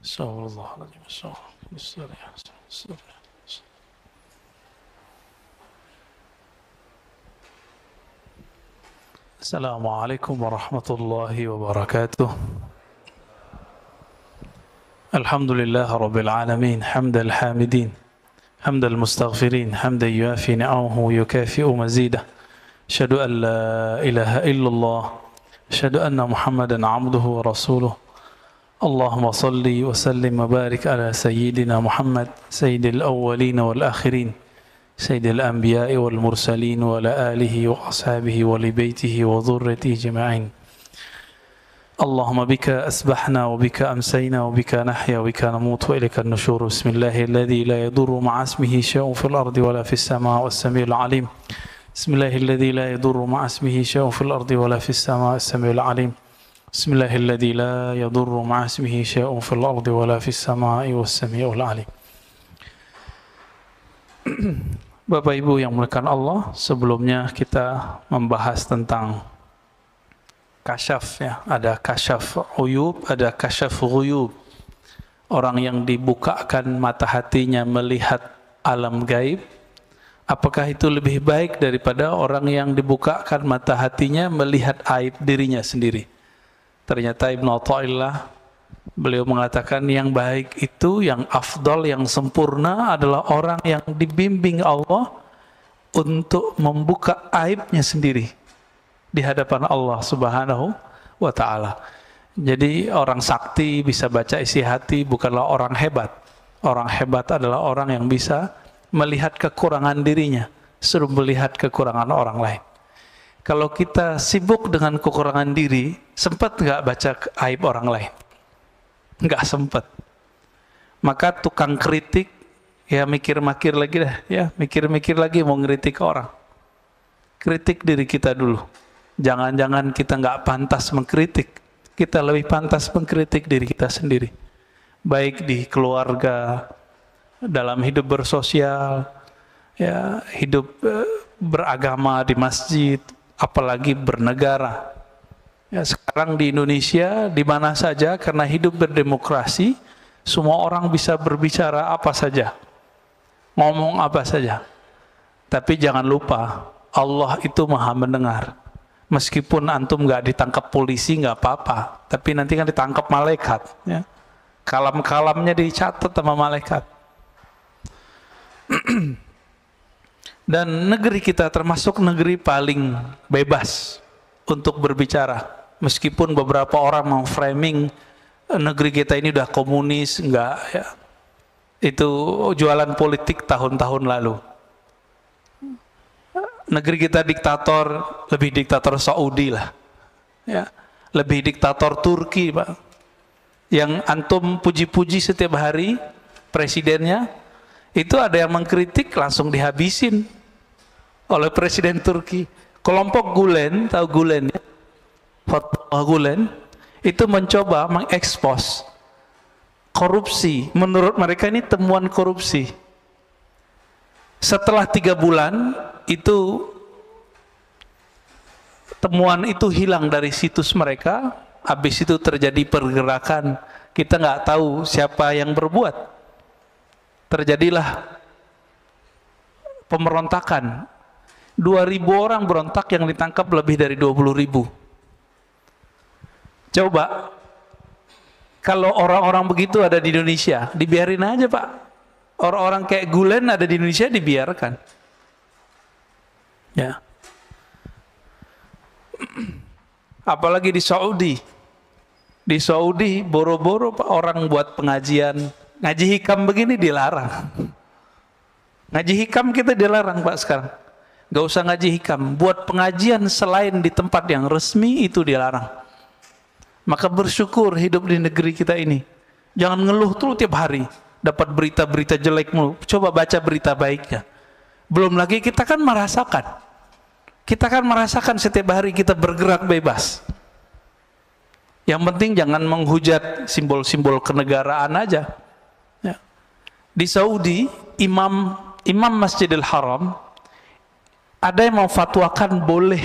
Astagfirullahaladzim. Astagfirullah. Assalamualaikum warahmatullahi wabarakatuh. Alhamdulillah rabbil alamin, hamdal hamidin, hamdal mustaghfirin, hamdan yuafi ni'amahu yukafi'u mazidah. Asyhadu an la ilaha illallah, asyhadu anna Muhammadan abduhu wa rasuluh. Allahumma salli wa sallim wa barik ala sayyidina Muhammad, sayyidil awwalin wal akhirin, sayyidil anbiya'i wal mursalin wa ala alihi wa ashabihi wa li baitihi wa dhurriyyatihi jama'in. Allahumma bika asbahna wa bika amsayna wa bika nahya wa bika namut wa ilaika an-nushur. Bismillahilladzi la yadurru ma'a ismihi syai'un fil ardi wa la fis samaa'i was-sami'ul 'alim. Bismillahilladzi la yadurru ma'a ismihi syai'un fil ardi wa la fis samaa'i was-sami'ul 'alim. Bismillahilladzi la yadurru ma'a ismihi syai'un fil ardi wa la fis samaa'i was-sami'ul 'alim. Bapak Ibu yang dimuliakan Allah, sebelumnya kita membahas tentang kasyaf, ya. Ada kasyaf uyub, ada kasyaf ghuyub. Orang yang dibukakan mata hatinya melihat alam gaib, apakah itu lebih baik daripada orang yang dibukakan mata hatinya melihat aib dirinya sendiri? Ternyata Ibnu Athaillah, beliau mengatakan yang baik itu, yang afdal, yang sempurna adalah orang yang dibimbing Allah untuk membuka aibnya sendiri di hadapan Allah Subhanahu wa ta'ala. Jadi orang sakti bisa baca isi hati bukanlah orang hebat. Orang hebat adalah orang yang bisa melihat kekurangan dirinya, suruh melihat kekurangan orang lain. Kalau kita sibuk dengan kekurangan diri, sempat nggak baca aib orang lain? Nggak sempat. Maka tukang kritik, ya mikir-mikir lagi dah, ya mikir-mikir lagi mau ngeritik orang. Kritik diri kita dulu. Jangan-jangan kita nggak pantas mengkritik. Kita lebih pantas mengkritik diri kita sendiri. Baik di keluarga, dalam hidup bersosial, ya hidup beragama di masjid, apalagi bernegara. Ya, sekarang di Indonesia, di mana saja, karena hidup berdemokrasi, semua orang bisa berbicara apa saja, ngomong apa saja. Tapi jangan lupa, Allah itu maha mendengar. Meskipun antum nggak ditangkap polisi nggak apa-apa, tapi nanti kan ditangkap malaikat. Ya. Kalam-kalamnya dicatat sama malaikat. Dan negeri kita termasuk negeri paling bebas untuk berbicara. Meskipun beberapa orang mau framing negeri kita ini udah komunis, enggak, ya. Itu jualan politik tahun-tahun lalu. Negeri kita diktator, lebih diktator Saudi lah, ya. Lebih diktator Turki, Pak. Yang antum puji-puji setiap hari presidennya, itu ada yang mengkritik langsung dihabisin oleh presiden Turki. Kelompok Gulen, tahu Gulen ya? Fatwa Gulen itu mencoba mengekspos korupsi. Menurut mereka ini temuan korupsi. Setelah 3 bulan itu temuan itu hilang dari situs mereka. Habis itu terjadi pergerakan. Kita nggak tahu siapa yang berbuat. Terjadilah pemberontakan. 2.000 orang berontak, yang ditangkap lebih dari 20.000. Coba kalau orang-orang begitu ada di Indonesia, dibiarin aja, Pak. Orang-orang kayak Gulen ada di Indonesia, dibiarkan. Ya. Apalagi di Saudi. Di Saudi boro-boro Pak, orang buat pengajian ngaji hikam begini dilarang. Ngaji hikam kita dilarang, Pak, sekarang. Gak usah ngaji hikam. Buat pengajian selain di tempat yang resmi itu dilarang. Maka bersyukur hidup di negeri kita ini. Jangan ngeluh tuh tiap hari. Dapat berita-berita jelek mulu. Coba baca berita baiknya. Belum lagi kita kan merasakan. Kita kan merasakan setiap hari kita bergerak bebas. Yang penting jangan menghujat simbol-simbol kenegaraan aja. Ya. Di Saudi, imam Masjidil Haram ada yang memfatwakan boleh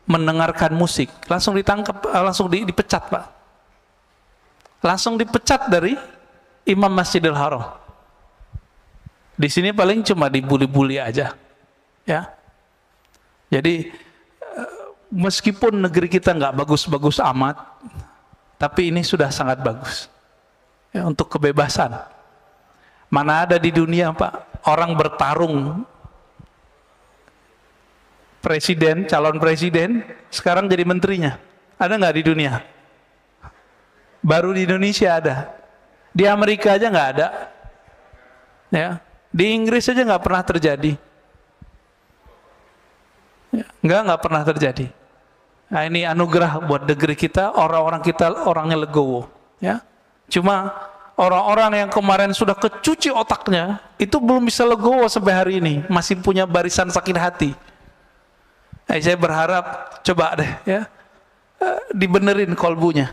mendengarkan musik, langsung ditangkap, langsung dipecat, Pak. Langsung dipecat dari imam Masjidil Haram. Di sini paling cuma dibuli-buli aja, ya. Jadi meskipun negeri kita nggak bagus-bagus amat, tapi ini sudah sangat bagus, ya, untuk kebebasan. Mana ada di dunia, Pak, orang bertarung presiden, calon presiden, sekarang jadi menterinya. Ada nggak di dunia? Baru di Indonesia ada. Di Amerika aja nggak ada. Ya, di Inggris aja nggak pernah terjadi. Ya, nggak pernah terjadi. Nah, ini anugerah buat negeri kita, orang-orang kita orangnya legowo. Ya, cuma orang-orang yang kemarin sudah kecuci otaknya itu belum bisa legowo sampai hari ini, masih punya barisan sakit hati. Saya berharap coba deh, ya, dibenerin kolbunya.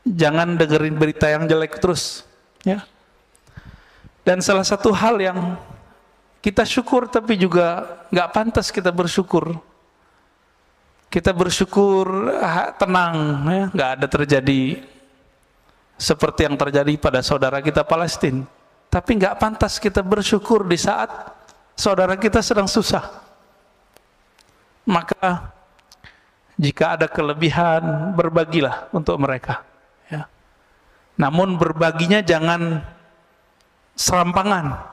Jangan dengerin berita yang jelek terus, ya. Dan salah satu hal yang kita syukur tapi juga nggak pantas kita bersyukur. Kita bersyukur tenang, ya, nggak ada terjadi seperti yang terjadi pada saudara kita Palestina. Tapi nggak pantas kita bersyukur di saat saudara kita sedang susah. Maka jika ada kelebihan, berbagilah untuk mereka, ya. Namun berbaginya jangan serampangan.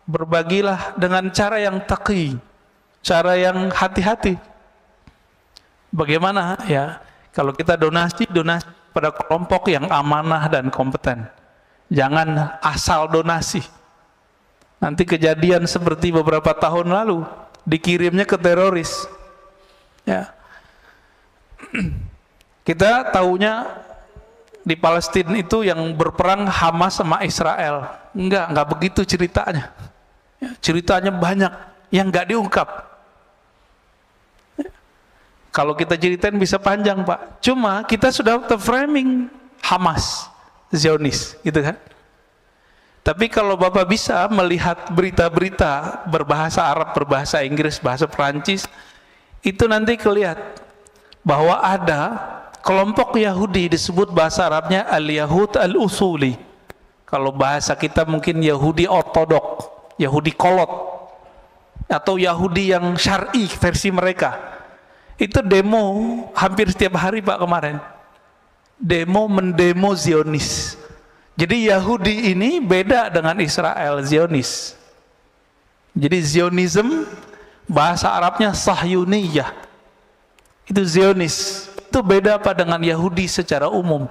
Berbagilah dengan cara yang taqi, cara yang hati-hati. Bagaimana, ya, kalau kita donasi pada kelompok yang amanah dan kompeten. Jangan asal donasi. Nanti kejadian seperti beberapa tahun lalu, dikirimnya ke teroris. Ya, kita tahunya di Palestina itu yang berperang Hamas sama Israel. Enggak begitu ceritanya. Ya, ceritanya banyak yang enggak diungkap. Ya, kalau kita ceritain bisa panjang, Pak. Cuma kita sudah terframing Hamas, Zionis, gitu kan? Tapi kalau Bapak bisa melihat berita-berita berbahasa Arab, berbahasa Inggris, bahasa Perancis, itu nanti kelihatan bahwa ada kelompok Yahudi disebut bahasa Arabnya Al-Yahud Al-Usuli. Kalau bahasa kita mungkin Yahudi Ortodok, Yahudi Kolot, atau Yahudi yang syar'i versi mereka. Itu demo hampir setiap hari, Pak, kemarin. Mendemo Zionis. Jadi Yahudi ini beda dengan Israel, Zionis. Jadi Zionism bahasa Arabnya Sahyuniyah. Itu Zionis. Itu beda apa dengan Yahudi secara umum.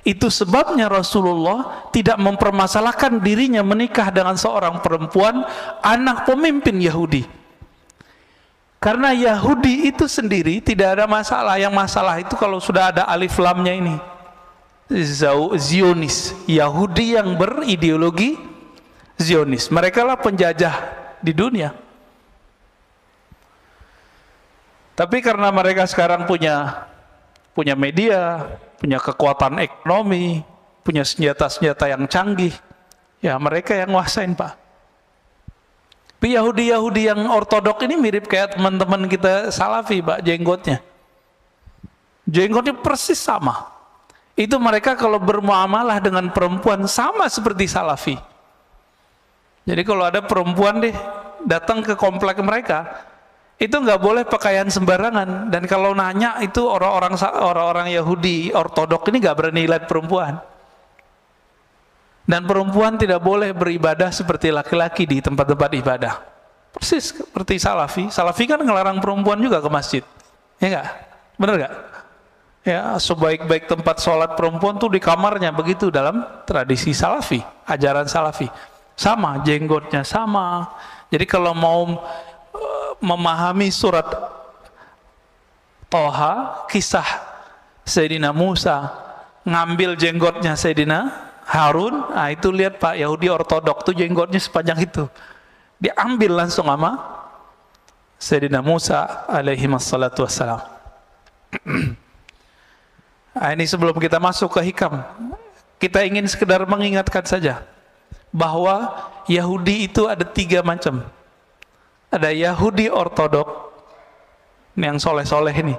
Itu sebabnya Rasulullah tidak mempermasalahkan dirinya menikah dengan seorang perempuan anak pemimpin Yahudi. Karena Yahudi itu sendiri tidak ada masalah. Yang masalah itu kalau sudah ada alif lamnya ini. Zionis, Yahudi yang berideologi Zionis. Mereka lah penjajah di dunia. Tapi karena mereka sekarang punya media, punya kekuatan ekonomi, punya senjata-senjata yang canggih, ya mereka yang nguasain, Pak. Tapi Yahudi yang ortodok ini mirip kayak teman-teman kita Salafi, Pak, jenggotnya. Jenggotnya persis sama. Itu mereka kalau bermuamalah dengan perempuan sama seperti Salafi. Jadi kalau ada perempuan deh datang ke komplek mereka, itu nggak boleh pakaian sembarangan. Dan kalau nanya itu orang-orang Yahudi ortodok ini nggak berani lihat perempuan. Dan perempuan tidak boleh beribadah seperti laki-laki di tempat-tempat ibadah. Persis seperti Salafi. Salafi kan ngelarang perempuan juga ke masjid, ya nggak? Bener nggak? Ya, sebaik-baik tempat sholat perempuan tuh di kamarnya, begitu dalam tradisi Salafi, ajaran Salafi. Sama, jenggotnya sama. Jadi kalau mau memahami surat Toha, kisah Sayyidina Musa ngambil jenggotnya Sayyidina Harun, nah itu lihat, Pak, Yahudi ortodok tuh jenggotnya sepanjang itu. Diambil langsung sama Sayyidina Musa alaihi wassalatu wassalam. Nah, ini sebelum kita masuk ke hikam, kita ingin sekedar mengingatkan saja bahwa Yahudi itu ada 3 macam. Ada Yahudi ortodok yang soleh-soleh ini.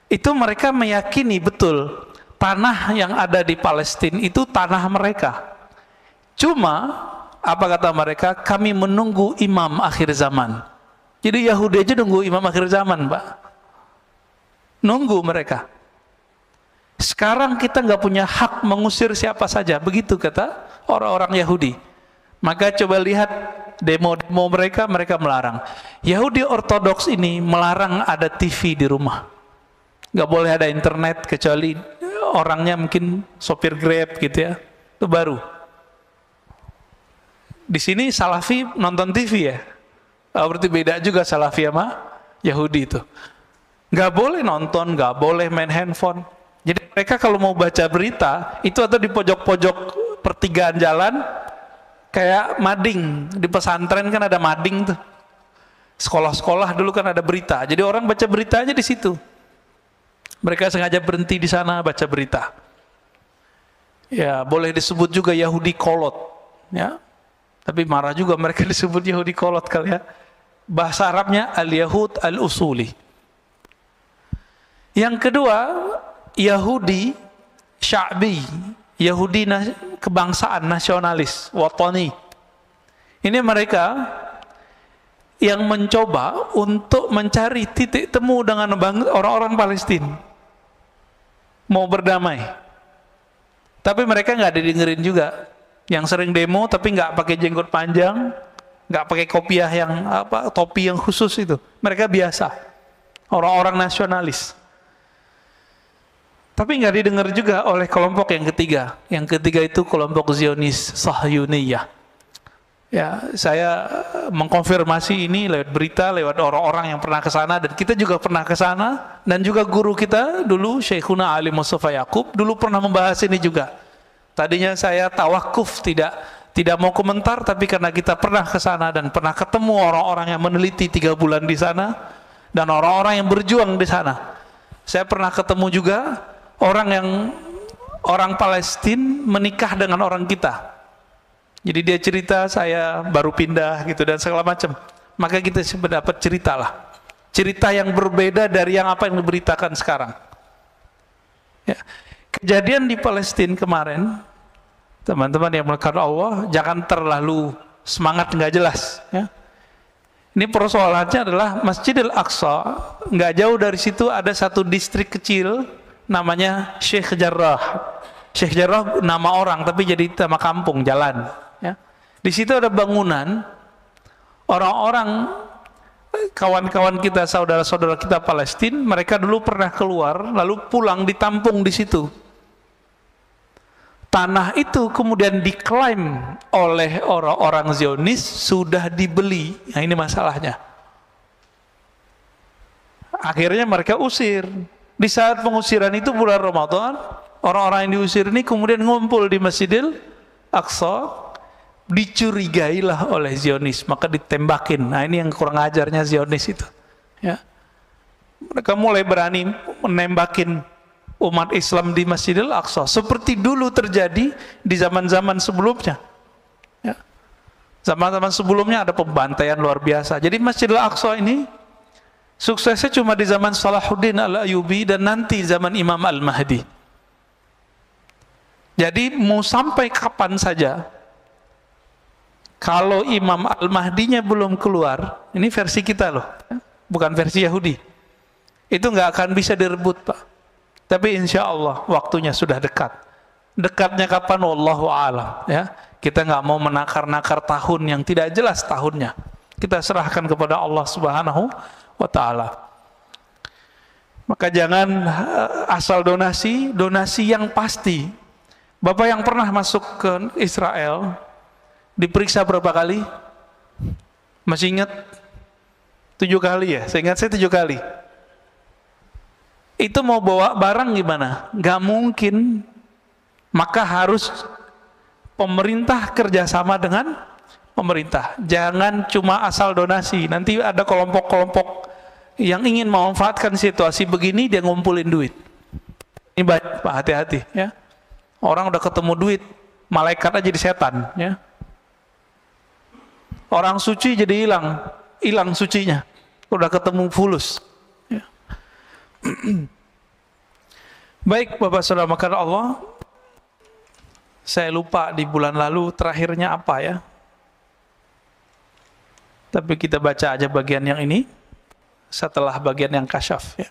Itu mereka meyakini betul tanah yang ada di Palestina itu tanah mereka. Cuma apa kata mereka? Kami menunggu imam akhir zaman. Jadi Yahudi aja nunggu imam akhir zaman, Pak. Nunggu mereka. Sekarang kita nggak punya hak mengusir siapa saja. Begitu kata orang-orang Yahudi. Maka coba lihat demo-demo mereka melarang. Yahudi Ortodoks ini melarang ada TV di rumah. Nggak boleh ada internet kecuali orangnya mungkin sopir Grab gitu ya. Itu baru. Di sini Salafi nonton TV ya. Berarti beda juga Salafi sama Yahudi itu. Nggak boleh nonton, nggak boleh main handphone. Jadi mereka kalau mau baca berita, itu ada di pojok-pojok pertigaan jalan, kayak mading. Di pesantren kan ada mading tuh. Sekolah-sekolah dulu kan ada berita. Jadi orang baca berita aja di situ. Mereka sengaja berhenti di sana baca berita. Ya, boleh disebut juga Yahudi kolot. Ya. Tapi marah juga mereka disebut Yahudi kolot kali ya. Bahasa Arabnya al-Yahud al-Usuli. Yang kedua, Yahudi Sya'bi, Yahudi kebangsaan, nasionalis, watani. Ini mereka yang mencoba untuk mencari titik temu dengan orang-orang Palestina. Mau berdamai. Tapi mereka nggak didengerin juga. Yang sering demo tapi nggak pakai jenggot panjang, nggak pakai kopiah yang topi yang khusus itu. Mereka biasa. Orang-orang nasionalis. Tapi nggak didengar juga oleh kelompok yang ketiga. Yang ketiga itu kelompok Zionis Sahyuniyah. Ya, saya mengkonfirmasi ini lewat berita, lewat orang-orang yang pernah ke sana, dan kita juga pernah ke sana, dan juga guru kita dulu Syekhuna Ali Mustafa Yaqub dulu pernah membahas ini juga. Tadinya saya tawakuf, tidak mau komentar, tapi karena kita pernah ke sana dan pernah ketemu orang-orang yang meneliti 3 bulan di sana dan orang-orang yang berjuang di sana. Saya pernah ketemu juga orang Palestina menikah dengan orang kita. Jadi dia cerita saya baru pindah gitu dan segala macam. Maka kita dapat cerita lah. Cerita yang berbeda dari yang apa yang diberitakan sekarang. Ya. Kejadian di Palestina kemarin, teman-teman yang melakukan Allah, jangan terlalu semangat nggak jelas. Ya. Ini persoalannya adalah Masjidil Aqsa, nggak jauh dari situ ada satu distrik kecil namanya Sheikh Jarrah. Sheikh Jarrah nama orang tapi jadi nama kampung, jalan. Ya. Di situ ada bangunan, orang-orang kawan-kawan kita, saudara-saudara kita Palestina, mereka dulu pernah keluar lalu pulang ditampung di situ. Tanah itu kemudian diklaim oleh orang-orang Zionis sudah dibeli. Nah ini masalahnya. Akhirnya mereka usir. Di saat pengusiran itu bulan Ramadan, orang-orang yang diusir ini kemudian ngumpul di Masjidil Aqsa, dicurigailah oleh Zionis, maka ditembakin. Nah ini yang kurang ajarnya Zionis itu. Ya. Mereka mulai berani menembakin umat Islam di Masjidil Aqsa seperti dulu terjadi di zaman-zaman sebelumnya. Ya. Zaman-zaman sebelumnya ada pembantaian luar biasa. Jadi Masjidil Aqsa ini suksesnya cuma di zaman Salahuddin Al-Ayyubi dan nanti zaman Imam Al-Mahdi. Jadi mau sampai kapan saja, kalau Imam Al-Mahdinya belum keluar, ini versi kita loh, bukan versi Yahudi, itu nggak akan bisa direbut, Pak. Tapi insya Allah waktunya sudah dekat. Dekatnya kapan? Wallahu a'lam. Ya, kita nggak mau menakar-nakar tahun yang tidak jelas tahunnya. Kita serahkan kepada Allah Subhanahu wa Ta'ala. Maka jangan asal donasi yang pasti. Bapak yang pernah masuk ke Israel diperiksa berapa kali? Masih ingat? 7 kali ya? Saya ingat saya 7 kali. Itu mau bawa barang gimana? Gak mungkin. Maka harus pemerintah kerjasama dengan pemerintah. Jangan cuma asal donasi. Nanti ada kelompok-kelompok yang ingin memanfaatkan situasi begini, dia ngumpulin duit. Ini baik, Pak, hati-hati. Ya. Orang udah ketemu duit, malaikat aja jadi setan. Ya. Orang suci jadi hilang sucinya. Udah ketemu fulus. Baik Bapak Saudara makan Allah, Saya lupa di bulan lalu terakhirnya apa ya. Tapi kita baca aja bagian yang ini setelah bagian yang kasyaf ya.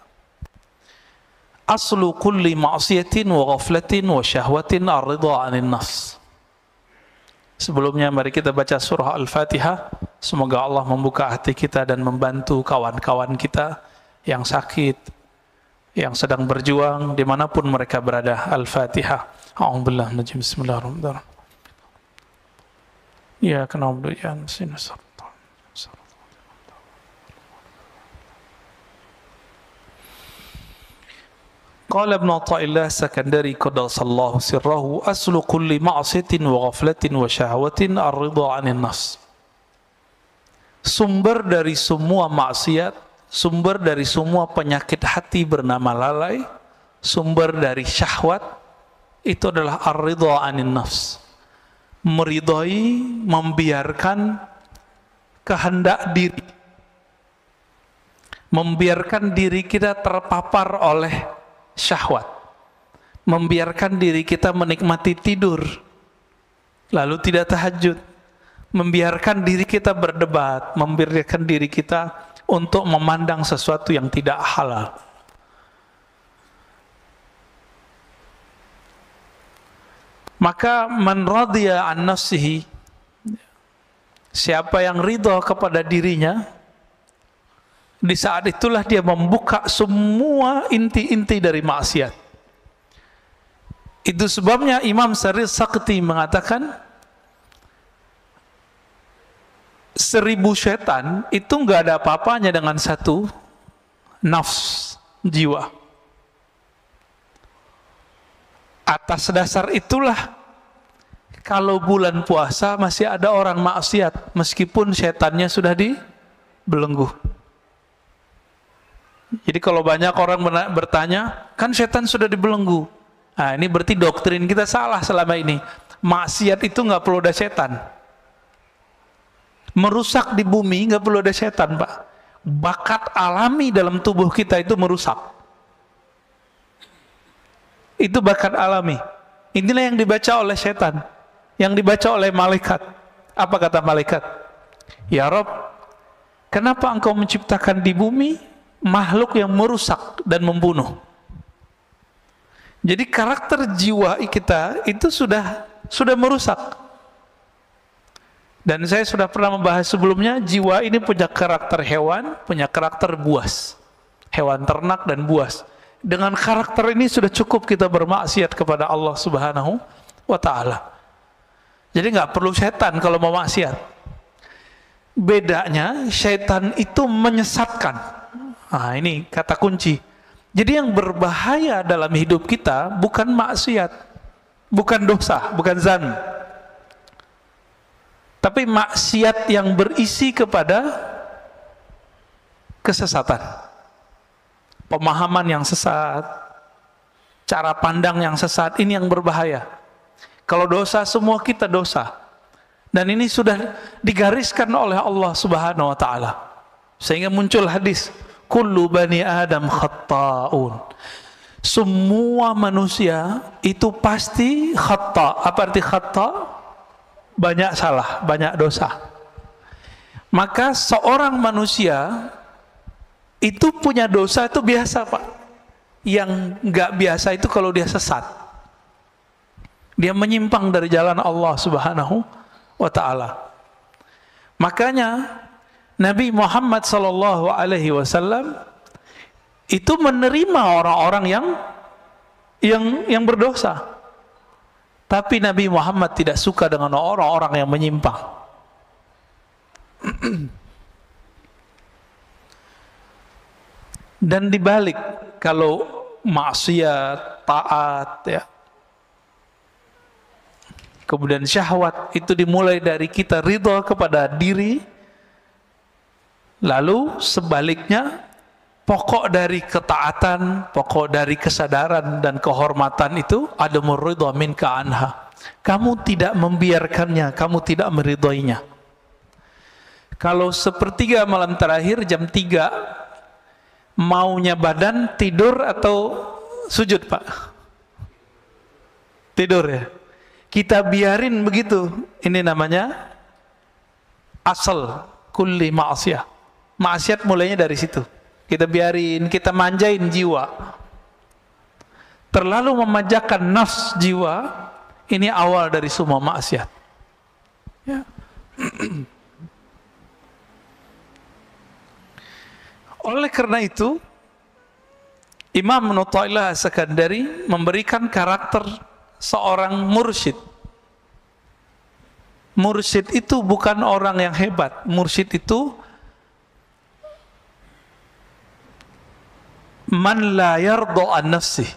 Aslu kulli ma'siyatin wa ghaflatin wa syahwatin ar-ridha 'anil nafs. Sebelumnya mari kita baca surah Al-Fatihah. Semoga Allah membuka hati kita dan membantu kawan-kawan kita yang sakit, yang sedang berjuang dimanapun mereka berada. Al-Fatihah. A'udzubillahi minasy Bismillahirrahmanirrahim. Ya kana na'budu wa iyyaka nasta'in. Qala Ibnu Athaillah Sakandari qaddasallahu sirrahu aslu kulli ma'siyatin wa ghaflatin wa syahwatin ar-ridha 'anil nafs. Sumber dari semua maksiat, sumber dari semua penyakit hati bernama lalai, sumber dari syahwat itu adalah ar-ridha 'anil nafs. Meridhai, membiarkan kehendak diri. Membiarkan diri kita terpapar oleh syahwat, membiarkan diri kita menikmati tidur lalu tidak tahajud, membiarkan diri kita berdebat, membiarkan diri kita untuk memandang sesuatu yang tidak halal. Maka man radiya an nafsihi, siapa yang ridha kepada dirinya, di saat itulah dia membuka semua inti-inti dari maksiat. Itu sebabnya Imam Sarir Sakti mengatakan 1000 setan itu nggak ada apa-apanya dengan satu nafs, jiwa. Atas dasar itulah kalau bulan puasa masih ada orang maksiat meskipun setannya sudah dibelenggu. Jadi kalau banyak orang bertanya, kan setan sudah dibelenggu. Nah, ini berarti doktrin kita salah selama ini. Maksiat itu nggak perlu ada setan. Merusak di bumi nggak perlu ada setan, Pak. Bakat alami dalam tubuh kita itu merusak. Itu bakat alami. Inilah yang dibaca oleh setan, yang dibaca oleh malaikat. Apa kata malaikat? Ya Rob, kenapa engkau menciptakan di bumi makhluk yang merusak dan membunuh? Jadi karakter jiwa kita itu sudah merusak. Dan saya sudah pernah membahas sebelumnya, jiwa ini punya karakter hewan, punya karakter buas. Hewan ternak dan buas. Dengan karakter ini sudah cukup kita bermaksiat kepada Allah Subhanahu wa ta'ala. Jadi nggak perlu setan kalau mau maksiat. Bedanya, setan itu menyesatkan. Nah, ini kata kunci. Jadi yang berbahaya dalam hidup kita bukan maksiat, bukan dosa, bukan zan, tapi maksiat yang berisi kepada kesesatan, pemahaman yang sesat, cara pandang yang sesat. Ini yang berbahaya. Kalau dosa, semua kita dosa, dan ini sudah digariskan oleh Allah Subhanahu wa ta'ala, sehingga muncul hadis kullu bani Adam khatta'un. Semua manusia itu pasti khata'. Apa arti khata'? Banyak salah, banyak dosa. Maka seorang manusia itu punya dosa itu biasa, Pak. Yang nggak biasa itu kalau dia sesat, dia menyimpang dari jalan Allah Subhanahu wa ta'ala. Makanya Nabi Muhammad sallallahu alaihi wasallam itu menerima orang-orang yang berdosa. Tapi Nabi Muhammad tidak suka dengan orang-orang yang menyimpang. Dan dibalik, kalau maksiat, taat ya, kemudian syahwat itu dimulai dari kita ridha kepada diri. Lalu sebaliknya, pokok dari ketaatan, pokok dari kesadaran dan kehormatan itu adamur ridha minka anha. Kamu tidak membiarkannya, kamu tidak meridhoinya. Kalau sepertiga malam terakhir jam 3, maunya badan tidur atau sujud, Pak? Tidur ya. Kita biarin begitu. Ini namanya asal kulli ma'asiyah. Maksiat mulainya dari situ. Kita biarin, kita manjain jiwa. Terlalu memanjakan nafs jiwa, ini awal dari semua maksiat. Ya. Oleh karena itu, Imam Ibnu Athaillah As-Sakandari memberikan karakter seorang mursyid. Mursyid itu bukan orang yang hebat. Mursyid itu man la yarda an nafsih.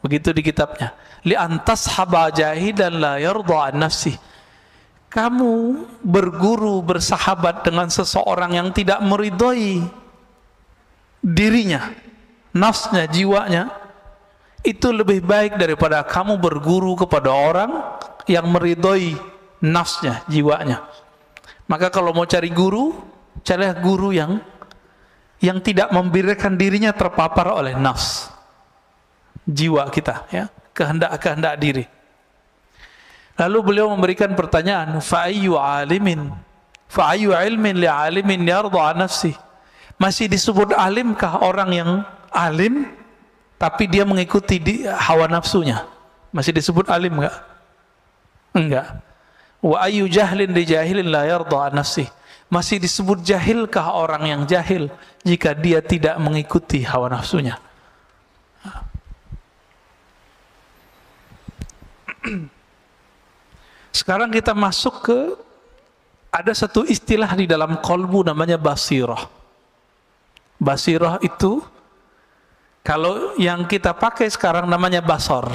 Begitu di kitabnya. Li antas haba jahidan la yarda an nafsih. Kamu berguru, bersahabat dengan seseorang yang tidak meridhoi dirinya, nafsnya, jiwanya, itu lebih baik daripada kamu berguru kepada orang yang meridhoi nafsnya, jiwanya. Maka kalau mau cari guru, carilah guru yang tidak membiarkan dirinya terpapar oleh nafs, jiwa kita, ya, kehendak-kehendak diri. Lalu beliau memberikan pertanyaan, fa'ayyu ilmin li alimin yarda an nafsi. Masih disebut alimkah orang yang alim tapi dia mengikuti hawa nafsunya? Masih disebut alim enggak? Enggak. Wa ayyu jahlin li jahilin la yarda an nafsi. Masih disebut jahilkah orang yang jahil jika dia tidak mengikuti hawa nafsunya? Sekarang kita masuk ke, ada satu istilah di dalam qalbu namanya basirah. Basirah itu, kalau yang kita pakai sekarang namanya basar.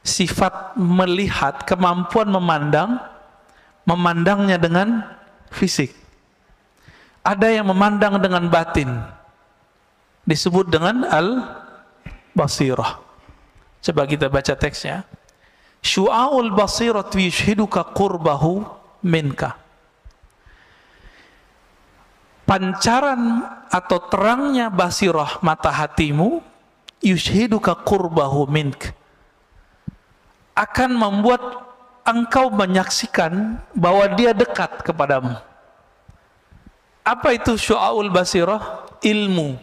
Sifat melihat, kemampuan memandang, memandangnya dengan fisik. Ada yang memandang dengan batin, disebut dengan al-basirah. Coba kita baca teksnya. Syu'aul basirat yushhiduka qurbahu minka. Pancaran atau terangnya basirah mata hatimu, yushhiduka qurbahu mink, akan membuat engkau menyaksikan bahwa dia dekat kepadamu. Apa itu syu'aul basirah? Ilmu.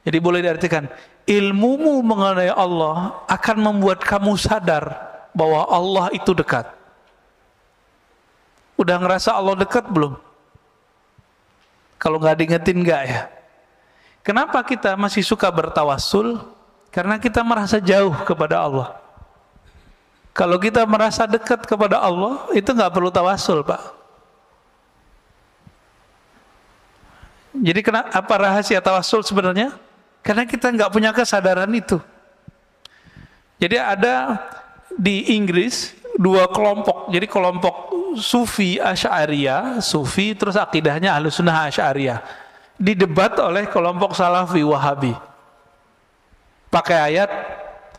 Jadi boleh diartikan, ilmumu mengenai Allah akan membuat kamu sadar bahwa Allah itu dekat. Udah ngerasa Allah dekat belum? Kalau nggak diingetin nggak ya? Kenapa kita masih suka bertawassul? Karena kita merasa jauh kepada Allah. Kalau kita merasa dekat kepada Allah, itu nggak perlu tawassul, Pak. Jadi apa rahasia tawassul sebenarnya? Karena kita nggak punya kesadaran itu. Jadi ada di Inggris dua kelompok. Jadi kelompok Sufi Asy'ariyah, Sufi terus akidahnya Ahlussunnah Asy'ariyah, didebat oleh kelompok Salafi Wahabi. Pakai ayat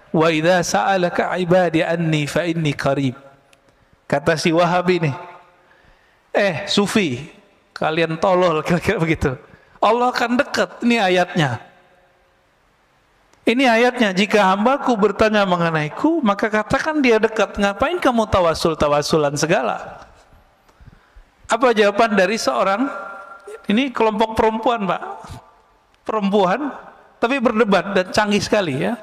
wa idza sa'alaka ibadi anni fa inni qarib. Kata si Wahabi nih, Sufi, kalian tolol, kira-kira begitu. Allah akan dekat, ini ayatnya. Ini ayatnya, jika hambaku bertanya mengenaiku, maka katakan dia dekat. Ngapain kamu tawasul-tawasulan segala? Apa jawaban dari seorang, ini kelompok perempuan, Pak. Perempuan, tapi berdebat dan canggih sekali ya.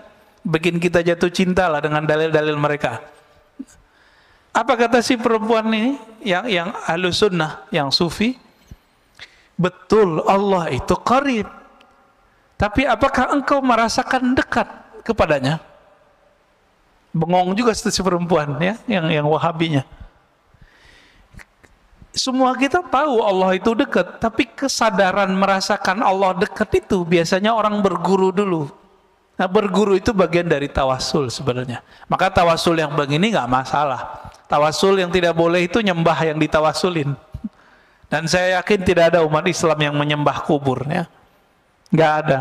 Bikin kita jatuh cinta lah dengan dalil-dalil mereka. Apa kata si perempuan ini, yang Ahlussunnah, yang Sufi? Betul, Allah itu qarib. Tapi apakah engkau merasakan dekat kepadanya? Bengong juga si perempuan ya, yang Wahabinya. Semua kita tahu Allah itu dekat, tapi kesadaran merasakan Allah dekat itu biasanya orang berguru dulu. Nah, berguru itu bagian dari tawasul sebenarnya. Maka tawasul yang begini nggak masalah. Tawasul yang tidak boleh itu nyembah yang ditawasulin. Dan saya yakin tidak ada umat Islam yang menyembah kubur ya. Nggak ada.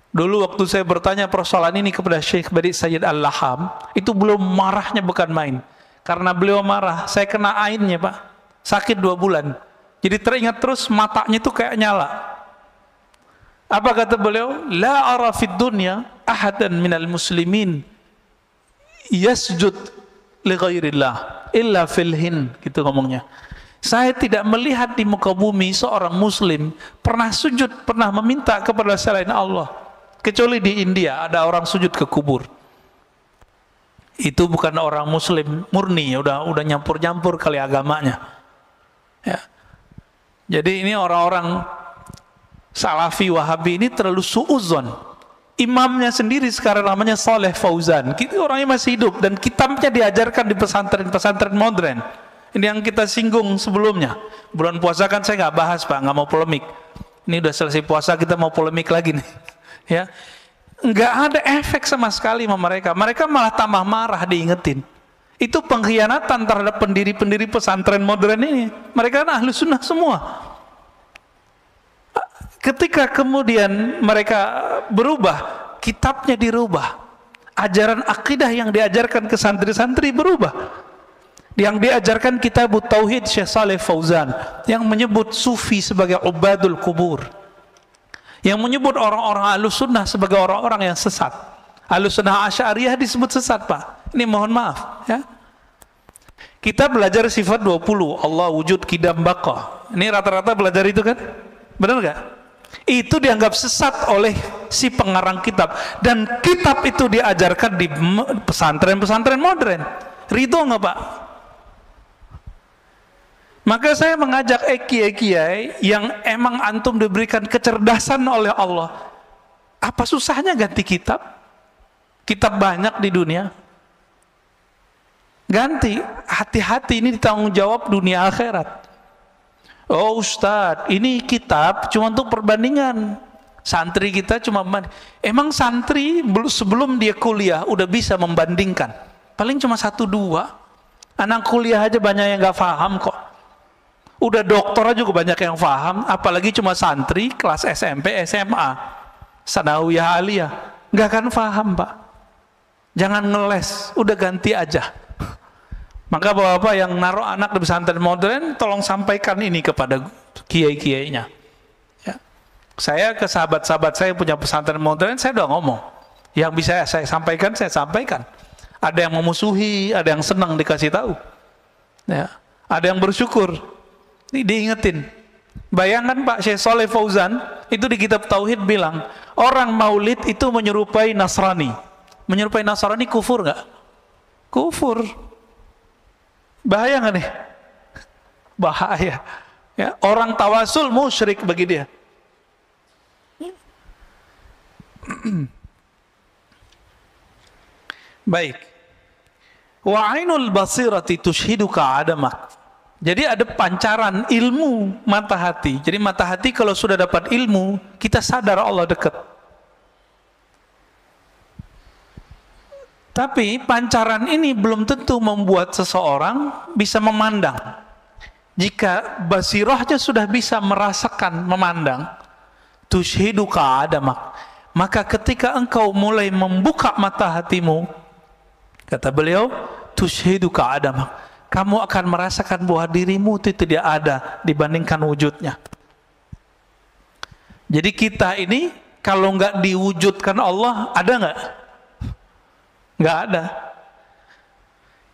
Dulu waktu saya bertanya persoalan ini kepada Syekh Badi Sayyid Al-Laham, itu belum marahnya bukan main. Karena beliau marah, saya kena ainnya, Pak. Sakit 2 bulan. Jadi teringat terus, matanya itu kayak nyala. Apa kata beliau? La ara fid dunya ahadan minal muslimin yasjud li ghairillah illa fil hin, gitu ngomongnya. Saya tidak melihat di muka bumi seorang muslim pernah sujud, pernah meminta kepada selain Allah, kecuali di India ada orang sujud ke kubur. Itu bukan orang muslim murni, udah nyampur-nyampur kali agamanya. Ya. Jadi ini orang-orang Salafi Wahabi ini terlalu suudzon. Imamnya sendiri sekarang namanya Saleh Fauzan. Kita orangnya masih hidup dan kitabnya diajarkan di pesantren-pesantren modern. Ini yang kita singgung sebelumnya. Bulan puasa kan saya nggak bahas Pak, nggak mau polemik. Ini udah selesai puasa kita mau polemik lagi nih. Ya, nggak ada efek sama sekali sama mereka. Mereka malah tambah marah diingetin. Itu pengkhianatan terhadap pendiri-pendiri pesantren modern ini. Mereka kan ahlu sunnah semua. Ketika kemudian mereka berubah, kitabnya dirubah, ajaran akidah yang diajarkan ke santri-santri berubah. Yang diajarkan kitab Tauhid Syekh Saleh Fauzan yang menyebut sufi sebagai ubadul kubur, yang menyebut orang-orang Ahlus Sunnah sebagai orang-orang yang sesat. Ahlus Sunnah Asy'ariyah disebut sesat Pak. Ini mohon maaf ya. Kita belajar sifat 20, Allah wujud kidam baqa. Ini rata-rata belajar itu kan? Benar nggak? Itu dianggap sesat oleh si pengarang kitab, dan kitab itu diajarkan di pesantren-pesantren modern. Ridho nggak Pak? Maka saya mengajak kiai-kiai yang emang antum diberikan kecerdasan oleh Allah, apa susahnya ganti kitab? Kitab banyak di dunia. Ganti, hati-hati, ini ditanggung jawab dunia akhirat. Oh Ustadz, ini kitab cuma untuk perbandingan. Santri kita cuma emang santri sebelum dia kuliah udah bisa membandingkan. Paling cuma 1-2. Anak kuliah aja banyak yang nggak paham kok. Udah doktor juga banyak yang paham, apalagi cuma santri kelas SMP, SMA, sanawiyah aliyah, nggak akan paham Pak. Jangan ngeles, udah ganti aja. Maka bapak-bapak yang naruh anak di pesantren modern, tolong sampaikan ini kepada kiai-kiainya. Ya. Saya ke sahabat-sahabat saya punya pesantren modern, saya udah ngomong. Yang bisa saya sampaikan, saya sampaikan. Ada yang memusuhi, ada yang senang dikasih tahu. Ya. Ada yang bersyukur. Ini diingetin. Bayangkan Pak Syekh Saleh Fauzan itu di kitab Tauhid bilang orang maulid itu menyerupai Nasrani. Menyerupai Nasrani kufur nggak? Kufur. Bahaya nggak nih? Bahaya. Ya, orang tawasul musyrik bagi dia. Baik. Wa ainul basirati tushhiduka adamak. Jadi ada pancaran ilmu mata hati. Jadi mata hati kalau sudah dapat ilmu, kita sadar Allah dekat. Tapi pancaran ini belum tentu membuat seseorang bisa memandang. Jika basirahnya sudah bisa merasakan memandang, tushhiduka adamak, maka ketika engkau mulai membuka mata hatimu, kata beliau, tushhiduka adamak, kamu akan merasakan bahwa dirimu itu tidak ada dibandingkan wujudnya. Jadi kita ini kalau nggak diwujudkan Allah, ada nggak? Nggak ada.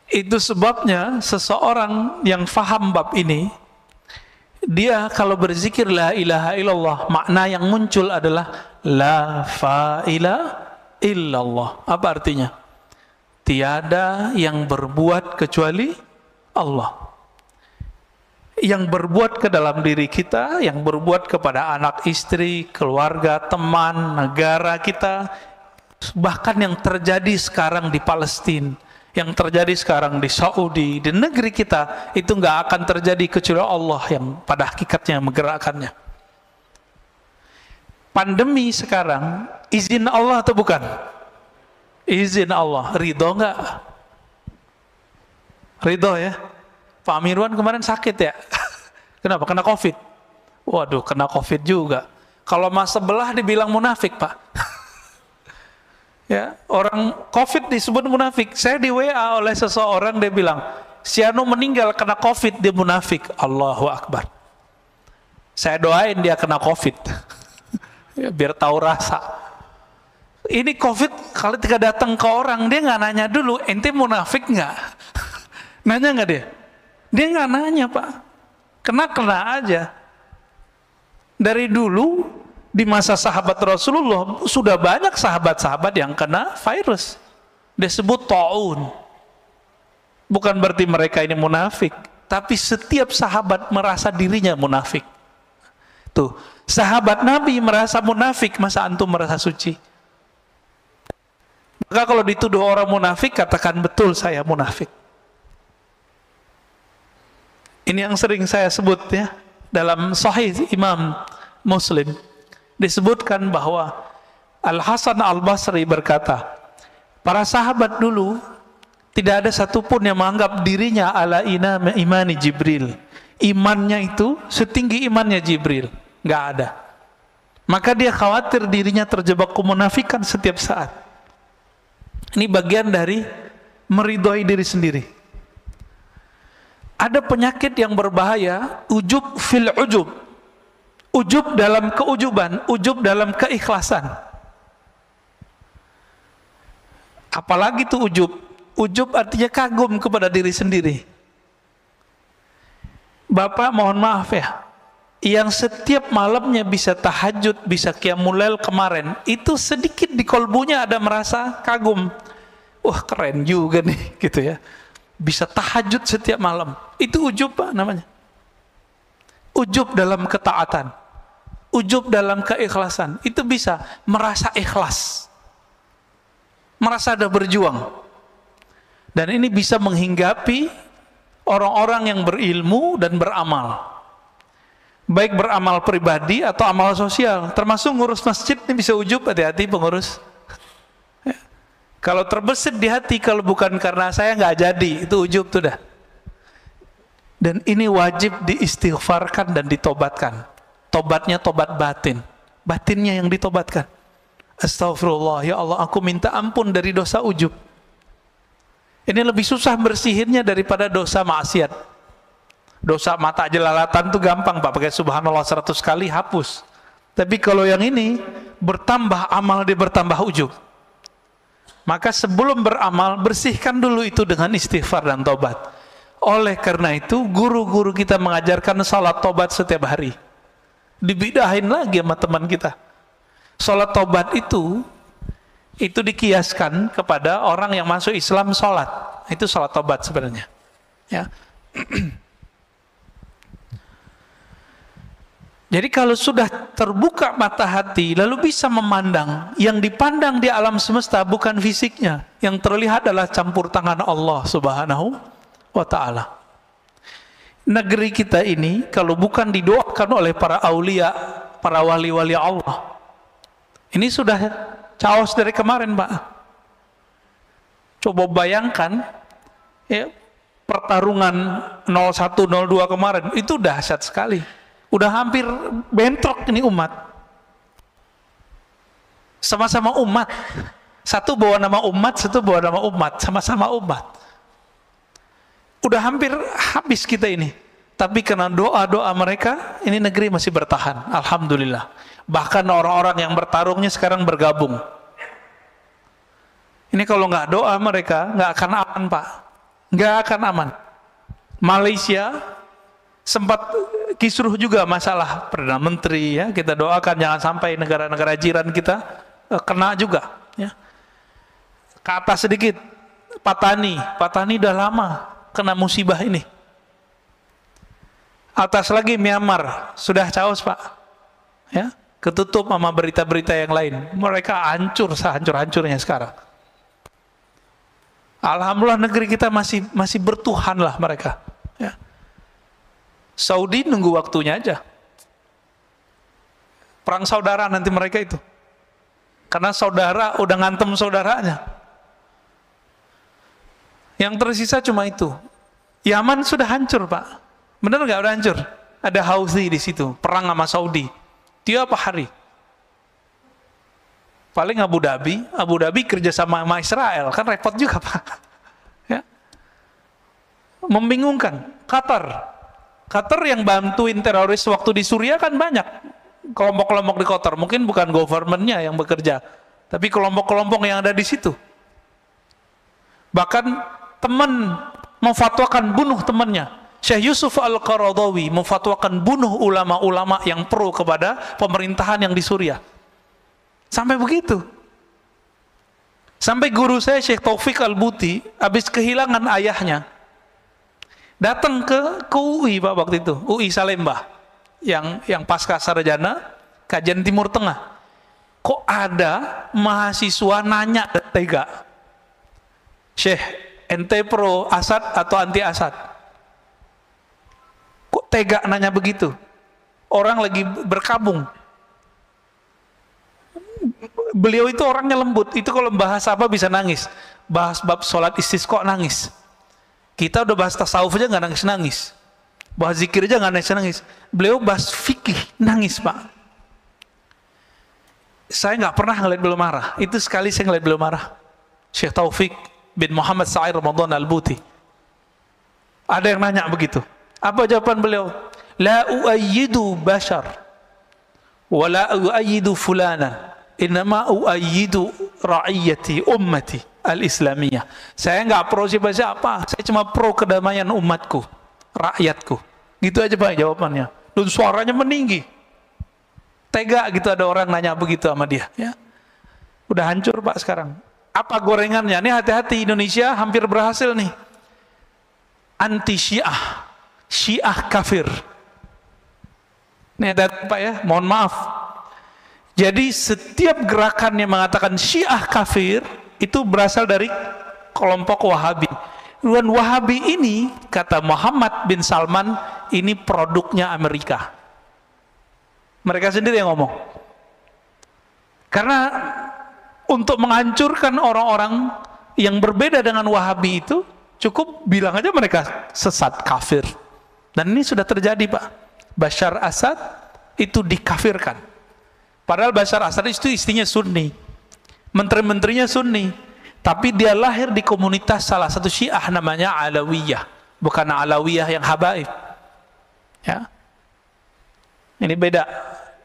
Itu sebabnya seseorang yang faham bab ini, dia kalau berzikir la ilaha illallah, makna yang muncul adalah la fa'ila illallah. Apa artinya? Tiada yang berbuat kecuali Allah. Yang berbuat ke dalam diri kita, yang berbuat kepada anak istri, keluarga, teman, negara kita, bahkan yang terjadi sekarang di Palestina, yang terjadi sekarang di Saudi, di negeri kita, itu nggak akan terjadi kecuali Allah yang pada hakikatnya menggerakkannya. Pandemi sekarang, izin Allah atau bukan? Izin Allah. Ridho nggak? Ridho ya. Pak Mirwan kemarin sakit ya. Kenapa? Kena COVID. Waduh, kena COVID juga. Kalau mas sebelah dibilang munafik Pak. Ya, orang COVID disebut munafik. Saya di WA oleh seseorang, dia bilang, si Anu meninggal kena COVID, dia munafik. Allahu Akbar. Saya doain dia kena COVID. Ya, biar tahu rasa. Ini COVID kalau ketika datang ke orang, dia nggak nanya dulu, ente munafik nggak? Nanya nggak dia? Dia nggak nanya, Pak. Kena aja. Dari dulu di masa sahabat Rasulullah sudah banyak sahabat-sahabat yang kena virus. Disebut ta'un. Bukan berarti mereka ini munafik, tapi setiap sahabat merasa dirinya munafik. Tuh, sahabat Nabi merasa munafik, masa antum merasa suci? Maka kalau dituduh orang munafik, katakan betul saya munafik. Ini yang sering saya sebut ya, dalam Sahih Imam Muslim disebutkan bahwa Al-Hasan Al-Basri berkata, para sahabat dulu tidak ada satupun yang menganggap dirinya ala imani Jibril. Imannya itu setinggi imannya Jibril, nggak ada. Maka dia khawatir dirinya terjebak kemunafikan setiap saat. Ini bagian dari meridhoi diri sendiri. Ada penyakit yang berbahaya, ujub fil ujub. Ujub dalam keujuban, ujub dalam keikhlasan. Apalagi itu ujub. Ujub artinya kagum kepada diri sendiri. Bapak mohon maaf ya, yang setiap malamnya bisa tahajud, bisa qiyamul lail kemarin, itu sedikit di kolbunya ada merasa kagum. Wah keren juga nih, gitu ya. Bisa tahajud setiap malam. Itu ujub, Pak, namanya. Ujub dalam ketaatan. Ujub dalam keikhlasan. Itu bisa merasa ikhlas. Merasa ada berjuang. Dan ini bisa menghinggapi orang-orang yang berilmu dan beramal. Baik beramal pribadi atau amal sosial. Termasuk ngurus masjid ini bisa ujub, hati-hati pengurus. Kalau terbesit di hati, kalau bukan karena saya nggak jadi, itu ujub tuh dah. Dan ini wajib diistighfarkan dan ditobatkan. Tobatnya tobat batin. Batinnya yang ditobatkan. Astagfirullah, ya Allah, aku minta ampun dari dosa ujub. Ini lebih susah bersihinnya daripada dosa maksiat. Dosa mata jelalatan tuh gampang, Pak, pakai subhanallah 100 kali hapus. Tapi kalau yang ini bertambah amal, dia bertambah ujub. Maka sebelum beramal, bersihkan dulu itu dengan istighfar dan tobat. Oleh karena itu, guru-guru kita mengajarkan salat tobat setiap hari. Dibidahin lagi sama teman kita. Salat tobat itu dikiaskan kepada orang yang masuk Islam salat. Itu salat tobat sebenarnya. Ya. Jadi kalau sudah terbuka mata hati, lalu bisa memandang, yang dipandang di alam semesta bukan fisiknya, yang terlihat adalah campur tangan Allah Subhanahu wa ta'ala. Negeri kita ini, kalau bukan didoakan oleh para aulia, para wali-wali Allah, ini sudah chaos dari kemarin, Pak. Coba bayangkan, ya, pertarungan 01-02 kemarin, itu dahsyat sekali. Udah hampir bentrok ini umat. Sama-sama umat. Satu bawa nama umat, satu bawa nama umat. Sama-sama umat. Udah hampir habis kita ini. Tapi karena doa-doa mereka, ini negeri masih bertahan. Alhamdulillah. Bahkan orang-orang yang bertarungnya sekarang bergabung. Ini kalau nggak doa mereka, nggak akan aman, Pak. Nggak akan aman. Malaysia sempat kisruh juga masalah Perdana Menteri, ya, kita doakan jangan sampai negara-negara jiran kita kena juga, ya. Ke atas sedikit, Patani udah lama kena musibah ini. Atas lagi Myanmar, sudah chaos, Pak, ya, ketutup sama berita-berita yang lain. Mereka hancur sehancur-hancurnya sekarang. Alhamdulillah negeri kita masih bertuhan lah mereka, ya. Saudi nunggu waktunya aja. Perang saudara nanti mereka itu. Karena saudara udah ngantem saudaranya. Yang tersisa cuma itu. Yaman sudah hancur, Pak. Benar nggak udah hancur? Ada Houthi di situ, perang sama Saudi. Tiap hari. Paling Abu Dhabi kerja sama Israel, kan repot juga, Pak. Ya. Membingungkan. Qatar yang bantuin teroris waktu di Suriah kan banyak kelompok-kelompok di Qatar, mungkin bukan governmentnya yang bekerja, tapi kelompok-kelompok yang ada di situ. Bahkan teman memfatwakan bunuh temannya. Syekh Yusuf Al-Qaradawi memfatwakan bunuh ulama-ulama yang pro kepada pemerintahan yang di Suriah. Sampai begitu. Sampai guru saya Syekh Taufik Al-Buti habis kehilangan ayahnya, datang ke UI Pak waktu itu, UI Salemba, yang pasca sarjana kajian Timur Tengah. Kok ada mahasiswa nanya tega, Syekh, ente pro Asad atau anti Asad? Kok tega nanya begitu? Orang lagi berkabung. Beliau itu orangnya lembut. Itu kalau bahas apa bisa nangis. Bahas bab sholat istisqa nangis. Kita udah bahas tasawuf aja nggak nangis-nangis. Bahas zikir aja nggak nangis-nangis. Beliau bahas fikih nangis Pak. Saya nggak pernah ngeliat beliau marah. Itu sekali saya ngeliat beliau marah. Syekh Taufik bin Muhammad Sa'ir Ramadan Al-Buti. Ada yang nanya begitu. Apa jawaban beliau? La uayyidu bashar wa la uayyidu fulanan, innama uayyidu ra'iyati ummati al-islamiyah. Saya nggak pro siapa-siapa, saya cuma pro kedamaian umatku, rakyatku. Gitu aja Pak jawabannya. Dan suaranya meninggi. Tega gitu ada orang nanya begitu sama dia, ya. Udah hancur Pak sekarang. Apa gorengannya? Ini hati-hati, Indonesia hampir berhasil nih. Anti Syiah, Syiah kafir. Ini ada Pak ya, mohon maaf. Jadi setiap gerakan yang mengatakan Syiah kafir itu berasal dari kelompok Wahabi. Dan Wahabi ini, kata Muhammad bin Salman, ini produknya Amerika. Mereka sendiri yang ngomong. Karena untuk menghancurkan orang-orang yang berbeda dengan Wahabi itu, cukup bilang aja mereka sesat, kafir. Dan ini sudah terjadi Pak. Bashar Assad itu dikafirkan. Padahal Bashar Assad itu istrinya Sunni, menteri-menterinya Sunni, tapi dia lahir di komunitas salah satu Syiah namanya Alawiyah, bukan Alawiyah yang habaib. Ya, ini beda.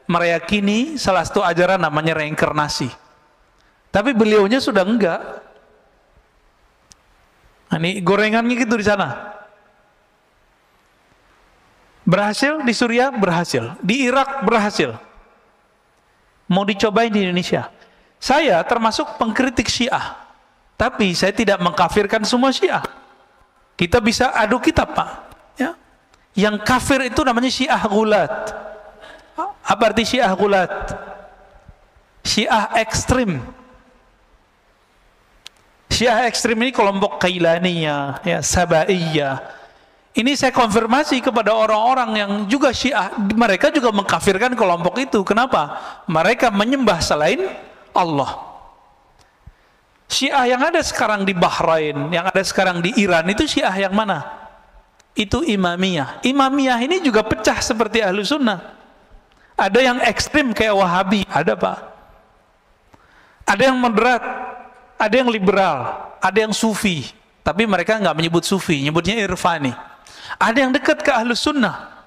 Meyakini salah satu ajaran namanya reinkarnasi, tapi beliaunya sudah enggak. Nah, ini gorengannya gitu di sana. Berhasil di Suriah, berhasil di Irak, berhasil. Mau dicobain di Indonesia. Saya termasuk pengkritik Syiah, tapi saya tidak mengkafirkan semua Syiah. Kita bisa adu kitab Pak, ya. Yang kafir itu namanya Syiah Ghulat. Apa arti Syiah Ghulat? Syiah ekstrim. Syiah ekstrim ini kelompok Kailaniyah, ya, Sabaiyah. Ini saya konfirmasi kepada orang-orang yang juga Syiah, mereka juga mengkafirkan kelompok itu. Kenapa? Mereka menyembah selain Allah. Syiah yang ada sekarang di Bahrain, yang ada sekarang di Iran, itu Syiah yang mana? Itu Imamiyah. Imamiyah ini juga pecah seperti Ahlu Sunnah. Ada yang ekstrim kayak Wahabi, ada Pak. Ada yang moderat, ada yang liberal, ada yang Sufi. Tapi mereka nggak menyebut Sufi, nyebutnya Irfani. Ada yang dekat ke Ahlus Sunnah.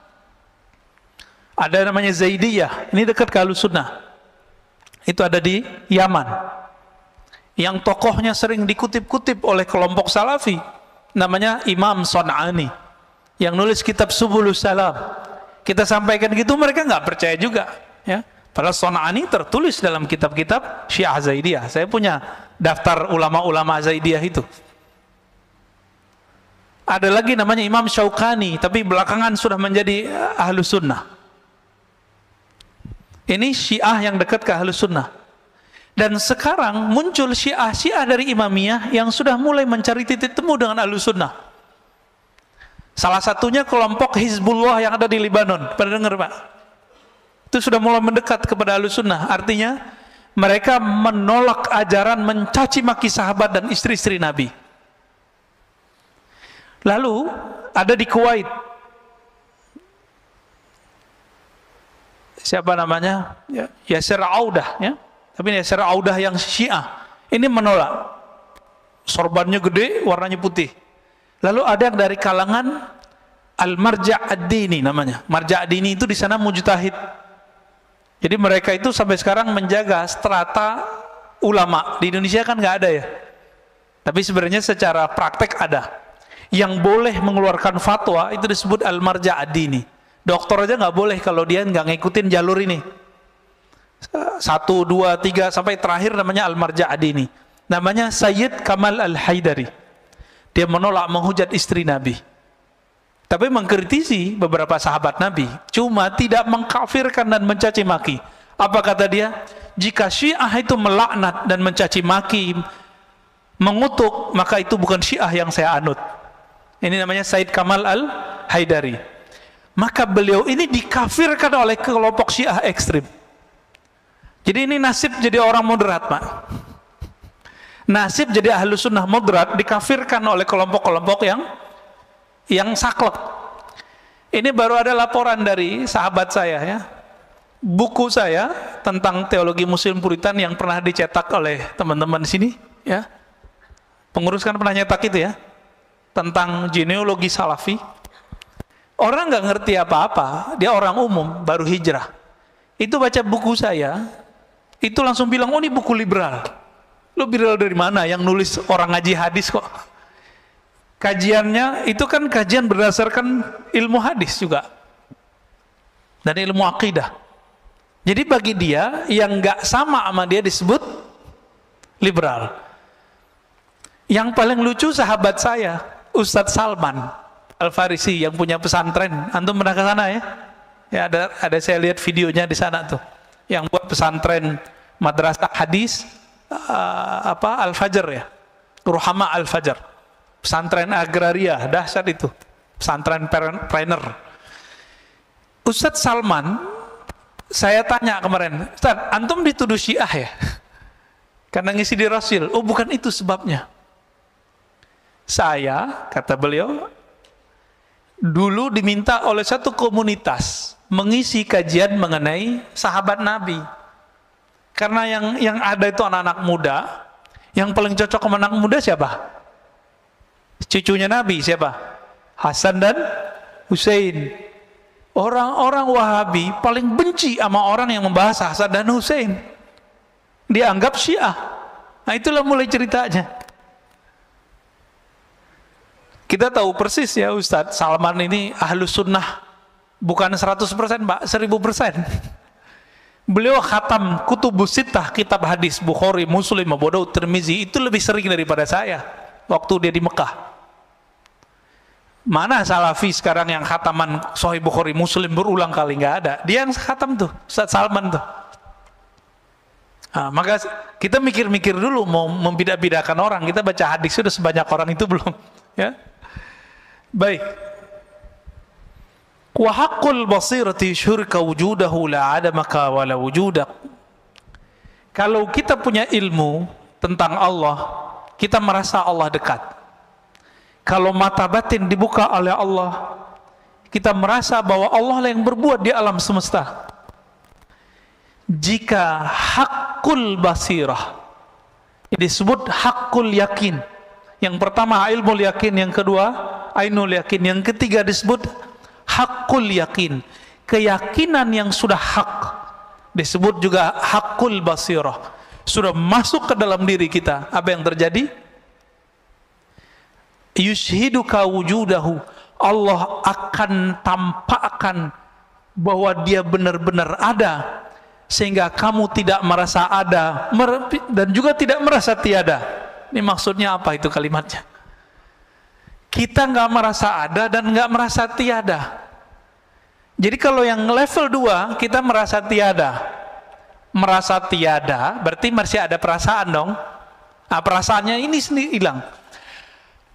Ada namanya Zaidiyah, ini dekat ke Ahlus Sunnah. Itu ada di Yaman. Yang tokohnya sering dikutip-kutip oleh kelompok Salafi, namanya Imam Son'ani, yang nulis kitab Subulus Salam. Kita sampaikan gitu, mereka nggak percaya juga, ya. Padahal Son'ani tertulis dalam kitab-kitab Syiah Zaidiyah. Saya punya daftar ulama-ulama Zaidiyah itu. Ada lagi namanya Imam Syaukani, tapi belakangan sudah menjadi Ahlus Sunnah. Ini Syiah yang dekat ke Ahlus Sunnah. Dan sekarang muncul Syiah dari Imamiyah yang sudah mulai mencari titik temu dengan Ahlus Sunnah. Salah satunya kelompok Hizbullah yang ada di Lebanon. Pada dengar Pak? Itu sudah mulai mendekat kepada Ahlus Sunnah. Artinya mereka menolak ajaran mencaci maki sahabat dan istri-istri Nabi. Lalu ada di Kuwait, siapa namanya? Yasir Audah, ya. Tapi Yasir Audah yang Syiah ini menolak. Sorbannya gede, warnanya putih. Lalu ada yang dari kalangan Al-Marja' Ad-Dini namanya. Marja' Ad-Dini itu di sana mujtahid. Jadi mereka itu sampai sekarang menjaga strata ulama. Di Indonesia kan nggak ada ya. Tapi sebenarnya secara praktek ada. yang boleh mengeluarkan fatwa itu disebut al-marja' ad-dini. Dokter aja nggak boleh kalau dia nggak ngikutin jalur ini. 1, 2, 3 sampai terakhir namanya al-marja' ad-dini. Namanya Sayyid Kamal Al-Haidari. Dia menolak menghujat istri Nabi. Tapi mengkritisi beberapa sahabat Nabi, cuma tidak mengkafirkan dan mencaci maki. Apa kata dia? Jika Syiah itu melaknat dan mencaci maki, mengutuk, maka itu bukan Syiah yang saya anut. Ini namanya Sayyid Kamal Al-Haidari. Maka beliau ini dikafirkan oleh kelompok Syiah ekstrim. Jadi ini nasib jadi orang moderat, Pak. Nasib jadi ahlu sunnah moderat dikafirkan oleh kelompok-kelompok yang saklek. Ini baru ada laporan dari sahabat saya ya. Buku saya tentang teologi Muslim Puritan yang pernah dicetak oleh teman-teman sini ya. Pengurus kan pernah nyetak itu ya. Tentang genealogi Salafi. Orang nggak ngerti apa-apa, dia orang umum baru hijrah. Itu baca buku saya, itu langsung bilang, "Oh, ini buku liberal." Lo liberal dari mana? Yang nulis orang ngaji hadis kok. Kajiannya itu kan kajian berdasarkan ilmu hadis juga dan ilmu akidah. Jadi bagi dia yang nggak sama dia disebut liberal. Yang paling lucu sahabat saya Ustadz Salman Al-Farisi yang punya pesantren. Antum pernah ke sana ya? Ya ada saya lihat videonya di sana tuh. Yang buat pesantren madrasah hadis Al-Fajr ya. Ruhama Al-Fajr. Pesantren agraria, dahsyat itu. Pesantren trainer. Ustadz Salman, saya tanya kemarin, Ustadz, antum dituduh Syiah ya? Karena ngisi di Rasul. Oh, bukan itu sebabnya. Saya, kata beliau, dulu diminta oleh satu komunitas mengisi kajian mengenai sahabat Nabi. Karena yang ada itu anak-anak muda, yang paling cocok sama anak muda siapa? Cucunya Nabi siapa? Hasan dan Husain. Orang-orang Wahabi paling benci sama orang yang membahas Hasan dan Husain. Dianggap Syiah. Nah itulah mulai ceritanya. Kita tahu persis ya Ustadz Salman ini ahlu sunnah. Bukan 100% Pak, 1000%. Beliau khatam Kutubus Sittah, kitab hadis Bukhari, Muslim, Abu Daud, Tirmizi itu lebih sering daripada saya waktu dia di Mekah. Mana Salafi sekarang yang khataman Sahih Bukhari Muslim berulang kali? Nggak ada. Dia yang khatam tuh, Ustaz Salman tuh. Nah, maka kita mikir-mikir dulu mau membidak-bidakan orang. Kita baca hadis sudah sebanyak orang itu belum? Ya, baik. Wa haqqul basirati syurka wujudahu la adamaka wa la wujudak. Kalau kita punya ilmu tentang Allah, kita merasa Allah dekat. Kalau mata batin dibuka oleh Allah, kita merasa bahwa Allah yang berbuat di alam semesta. Jika haqqul basirah, ini disebut haqqul yakin. Yang pertama ilmu yakin, yang kedua ainul yakin, yang ketiga disebut haqqul yakin. Keyakinan yang sudah hak disebut juga haqqul basirah. Sudah masuk ke dalam diri kita. Apa yang terjadi? Yushhiduka wujudahu, Allah akan tampakkan bahwa dia benar-benar ada, sehingga kamu tidak merasa ada dan juga tidak merasa tiada. Ini maksudnya apa itu kalimatnya? Kita nggak merasa ada dan nggak merasa tiada. Jadi kalau yang level 2 kita merasa tiada. Merasa tiada berarti masih ada perasaan dong. Nah, perasaannya ini sendiri hilang.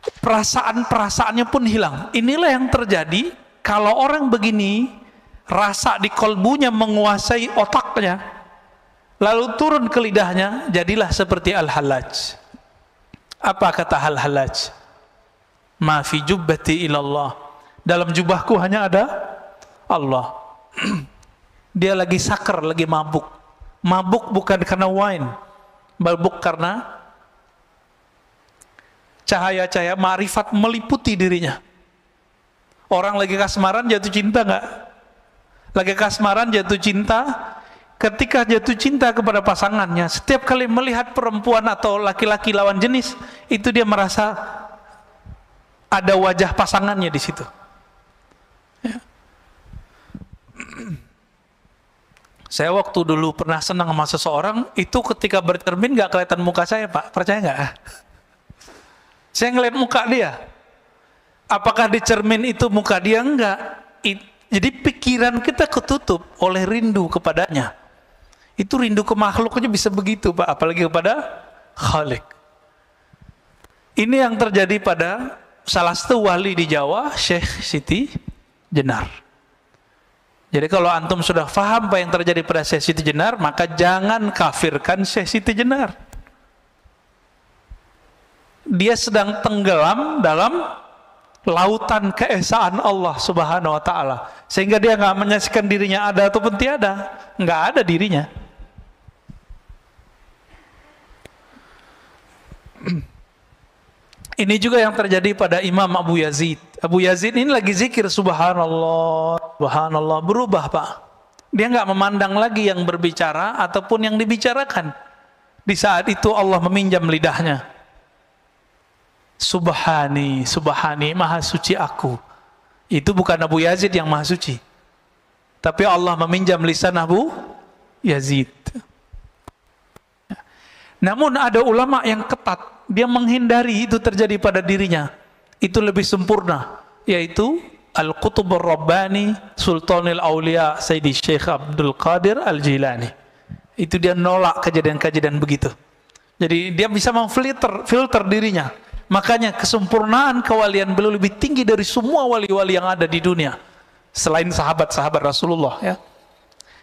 Perasaan-perasaannya pun hilang. Inilah yang terjadi kalau orang begini, rasa di kolbunya menguasai otaknya, lalu turun ke lidahnya, jadilah seperti Al-Hallaj. Apa kata Al-Hallaj? Ma fi jubbati ilallah. Dalam jubahku hanya ada Allah. Dia lagi sakar, lagi mabuk. Mabuk bukan karena wine, mabuk karena cahaya-cahaya ma'rifat meliputi dirinya. Orang lagi kasmaran jatuh cinta nggak? Lagi kasmaran jatuh cinta, ketika jatuh cinta kepada pasangannya, setiap kali melihat perempuan atau laki-laki lawan jenis, itu dia merasa ada wajah pasangannya di situ. Ya. Saya waktu dulu pernah senang sama seseorang, itu ketika bercermin nggak kelihatan muka saya, Pak. Percaya nggak? Saya ngeliat muka dia. Apakah di cermin itu muka dia? Enggak. Jadi pikiran kita ketutup oleh rindu kepadanya. Itu rindu ke makhluknya bisa begitu, Pak. Apalagi kepada Khalik. Ini yang terjadi pada salah satu wali di Jawa, Syekh Siti Jenar. Jadi kalau antum sudah faham apa yang terjadi pada Syekh Siti Jenar, maka jangan kafirkan Syekh Siti Jenar. Dia sedang tenggelam dalam lautan keesaan Allah Subhanahu wa taala. Sehingga dia nggak menyaksikan dirinya ada ataupun tiada, nggak ada dirinya. Ini juga yang terjadi pada Imam Abu Yazid. Abu Yazid ini lagi zikir subhanallah, subhanallah, berubah, Pak. Dia nggak memandang lagi yang berbicara ataupun yang dibicarakan. Di saat itu Allah meminjam lidahnya. Subhani, subhani, maha suci aku. Itu bukan Abu Yazid yang maha suci, tapi Allah meminjam lisan Abu Yazid. Namun ada ulama yang ketat, dia menghindari itu terjadi pada dirinya. Itu lebih sempurna, yaitu Al-Qutub Ar-Rabbani Sultanul Aulia Sayyidi Syekh Abdul Qadir Al-Jilani. Itu dia nolak kejadian-kejadian begitu. Jadi dia bisa filter dirinya. Makanya kesempurnaan kewalian beliau lebih tinggi dari semua wali-wali yang ada di dunia selain sahabat-sahabat Rasulullah, ya.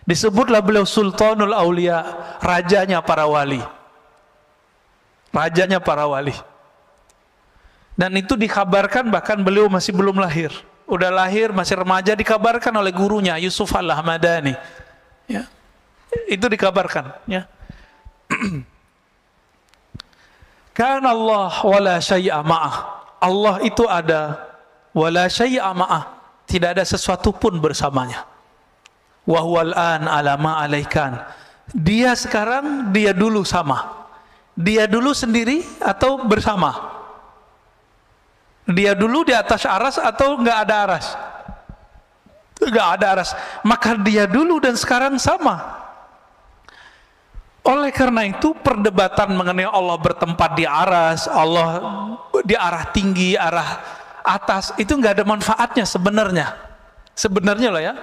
Disebutlah beliau Sultanul Aulia, rajanya para wali. Rajanya para wali. Dan itu dikabarkan bahkan beliau masih belum lahir. Udah lahir, masih remaja, dikabarkan oleh gurunya Yusuf Al-Ahmadani. Ya. Itu dikabarkan, ya. Kana Allah wala syai'a ma'ah. Allah itu ada, wala syai'a ma'ah. Tidak ada sesuatu pun bersamanya. Wa huwal an ala ma alaikan. Dia sekarang, dia dulu sama. Dia dulu sendiri atau bersama? Dia dulu di atas aras atau enggak ada aras? Enggak ada aras. Maka dia dulu dan sekarang sama. Oleh karena itu perdebatan mengenai Allah bertempat di aras, Allah di arah tinggi, arah atas, itu enggak ada manfaatnya sebenarnya. Sebenarnya loh, ya.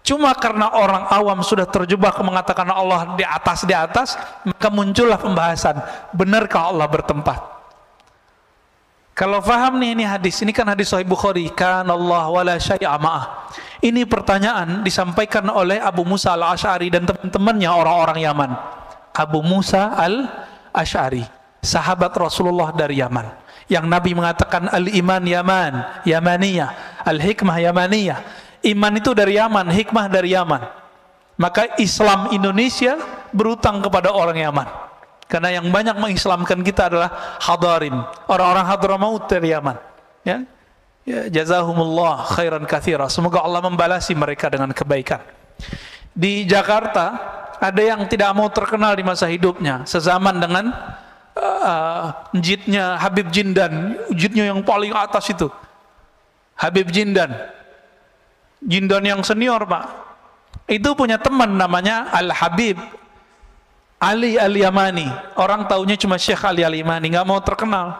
Cuma karena orang awam sudah terjebak mengatakan Allah di atas, maka muncullah pembahasan, benarkah Allah bertempat? Kalau faham nih ini hadis, ini kan hadis Sahih Bukhari, kana Allah wala syai'a ma'ah. Ini pertanyaan disampaikan oleh Abu Musa Al-Asy'ari dan teman-temannya orang-orang Yaman. Abu Musa Al-Asy'ari, sahabat Rasulullah dari Yaman, yang Nabi mengatakan al-iman Yaman, Yamaniyah, al-hikmah Yamaniyah. Iman itu dari Yaman, hikmah dari Yaman. Maka Islam Indonesia berutang kepada orang Yaman, karena yang banyak mengislamkan kita adalah hadarin, orang-orang Hadramaut dari Yaman, ya. Ya, jazahumullah khairan katsira. Semoga Allah membalasi mereka dengan kebaikan. Di Jakarta ada yang tidak mau terkenal di masa hidupnya, sezaman dengan jidnya Habib Jindan, jidnya yang paling atas itu, Habib Jindan. Jindan yang senior, Pak. Itu punya teman namanya Al-Habib Ali Al-Yamani. Orang taunya cuma Syekh Ali Al-Yamani, nggak mau terkenal.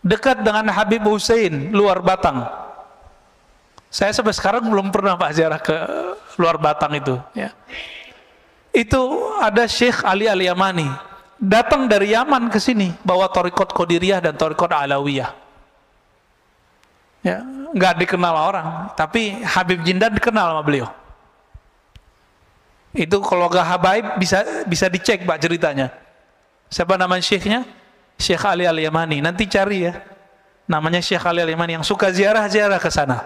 Dekat dengan Habib Hussein, luar Batang. Saya sampai sekarang belum pernah, Pak, ziarah ke luar Batang itu, ya. Itu ada Syekh Ali Al-Yamani datang dari Yaman ke sini bawa Thariqat Qadiriyah dan Thariqat Alawiyah. Ya, nggak dikenal orang, tapi Habib Jindan dikenal sama beliau. Itu kalau nggak habaib bisa dicek, Pak, ceritanya. Siapa nama syekhnya? Syekh Ali Al-Yamani. Nanti cari, ya. Namanya Syekh Ali Al-Yamani, yang suka ziarah-ziarah ke sana.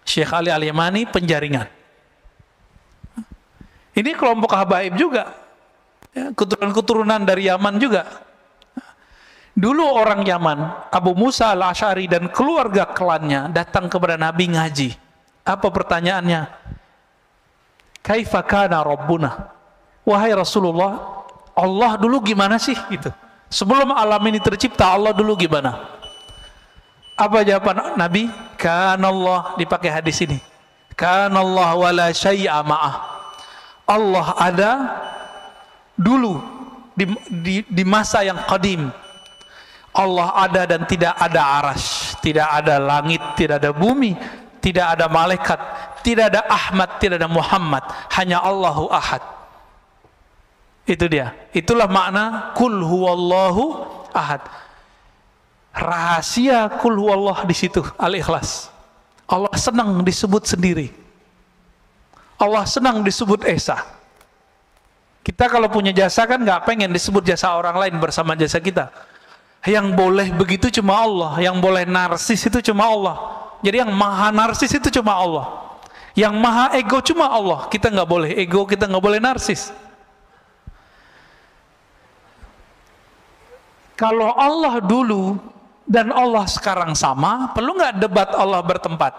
Syekh Ali Al-Yamani Penjaringan. Ini kelompok habaib juga, ya, keturunan dari Yaman juga. Dulu orang Yaman, Abu Musa Al-Asy'ari dan keluarga klannya datang kepada Nabi ngaji. Apa pertanyaannya? Kaifa kana Rabbuna? Wahai Rasulullah, Allah dulu gimana sih? Gitu. Sebelum alam ini tercipta, Allah dulu gimana? Apa jawaban Nabi? Kanallah, dipakai hadis ini. Kanallah wala syai'a ma'ah. Allah ada dulu di masa yang qadim. Allah ada dan tidak ada arasy, tidak ada langit, tidak ada bumi, tidak ada malaikat, tidak ada Ahmad, tidak ada Muhammad, hanya Allahu Ahad. Itu dia. Itulah makna kul huwallahu ahad. Rahasia kul huwallah di situ, Al-Ikhlas. Allah senang disebut sendiri. Allah senang disebut esa. Kita kalau punya jasa kan nggak pengen disebut jasa orang lain bersama jasa kita. Yang boleh begitu cuma Allah, yang boleh narsis itu cuma Allah. Jadi yang maha narsis itu cuma Allah. Yang maha ego cuma Allah. Kita nggak boleh ego, kita nggak boleh narsis. Kalau Allah dulu dan Allah sekarang sama, perlu nggak debat Allah bertempat?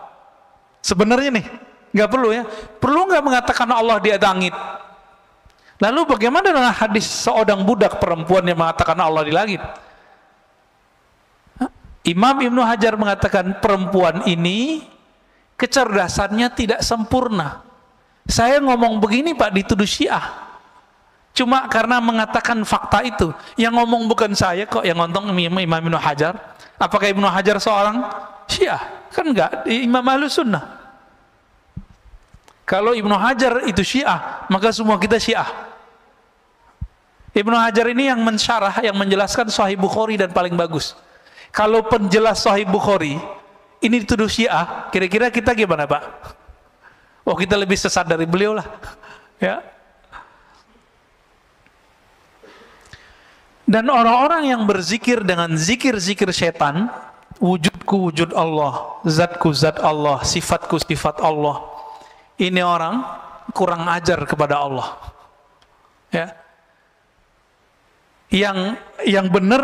Sebenarnya nih, nggak perlu ya. Perlu nggak mengatakan Allah di langit? Lalu bagaimana dengan hadis seorang budak perempuan yang mengatakan Allah di langit? Imam Ibnu Hajar mengatakan perempuan ini kecerdasannya tidak sempurna. Saya ngomong begini Pak dituduh Syiah. Cuma karena mengatakan fakta itu. Yang ngomong bukan saya kok, yang ngomong Imam Ibnu Hajar. Apakah Ibnu Hajar seorang Syiah? Kan enggak, Imam Ahlus Sunnah. Kalau Ibnu Hajar itu Syiah, maka semua kita Syiah. Ibnu Hajar ini yang mensyarah, yang menjelaskan Sahih Bukhari dan paling bagus. Kalau penjelas Sahih Bukhari ini dituduh Syiah, kira-kira kita gimana Pak? Oh, kita lebih sesat dari beliau lah. Ya. Dan orang-orang yang berzikir dengan zikir-zikir setan, wujudku wujud Allah, zatku zat Allah, sifatku sifat Allah, ini orang kurang ajar kepada Allah. Ya. Yang benar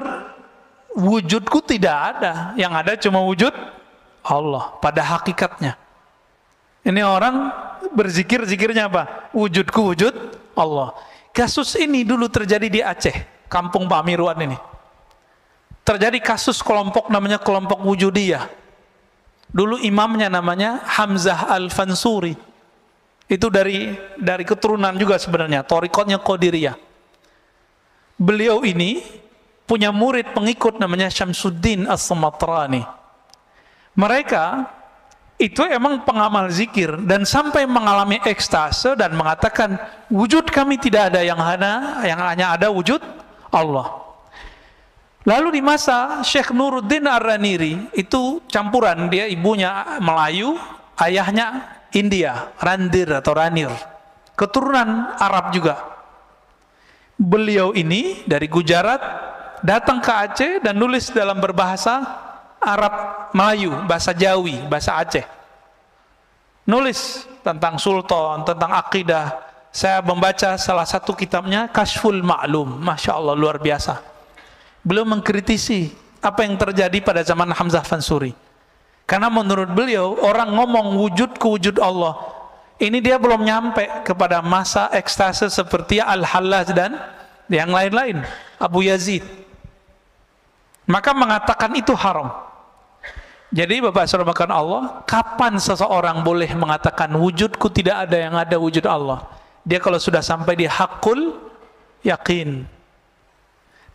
wujudku tidak ada, yang ada cuma wujud Allah pada hakikatnya. Ini orang berzikir, zikirnya apa? Wujudku wujud Allah. Kasus ini dulu terjadi di Aceh, kampung Pak Mirwan ini. Terjadi kasus kelompok namanya kelompok Wujudiyah. Dulu imamnya namanya Hamzah Al-Fansuri. Itu dari keturunan juga sebenarnya, thariqatnya Qadiriyah. Beliau ini punya murid pengikut namanya Syamsuddin As-Samatrani. Mereka itu emang pengamal zikir dan sampai mengalami ekstase dan mengatakan wujud kami tidak ada, yang hanya ada wujud Allah. Lalu di masa Syekh Nuruddin Ar-Raniri, itu campuran, dia ibunya Melayu, ayahnya India, Randir atau Ranir, keturunan Arab juga. Beliau ini dari Gujarat datang ke Aceh dan nulis dalam berbahasa Arab Melayu, bahasa Jawi, bahasa Aceh. Nulis tentang sultan, tentang akidah. Saya membaca salah satu kitabnya, Kashful Ma'lum. Masya Allah, luar biasa. Beliau mengkritisi apa yang terjadi pada zaman Hamzah Fansuri. Karena menurut beliau, orang ngomong wujudku wujud Allah, ini dia belum nyampe kepada masa ekstase seperti Al-Hallaj dan yang lain-lain, Abu Yazid. Maka mengatakan itu haram. Jadi Bapak Saudara makan Allah, kapan seseorang boleh mengatakan wujudku tidak ada, yang ada wujud Allah? Dia kalau sudah sampai di hakul yakin.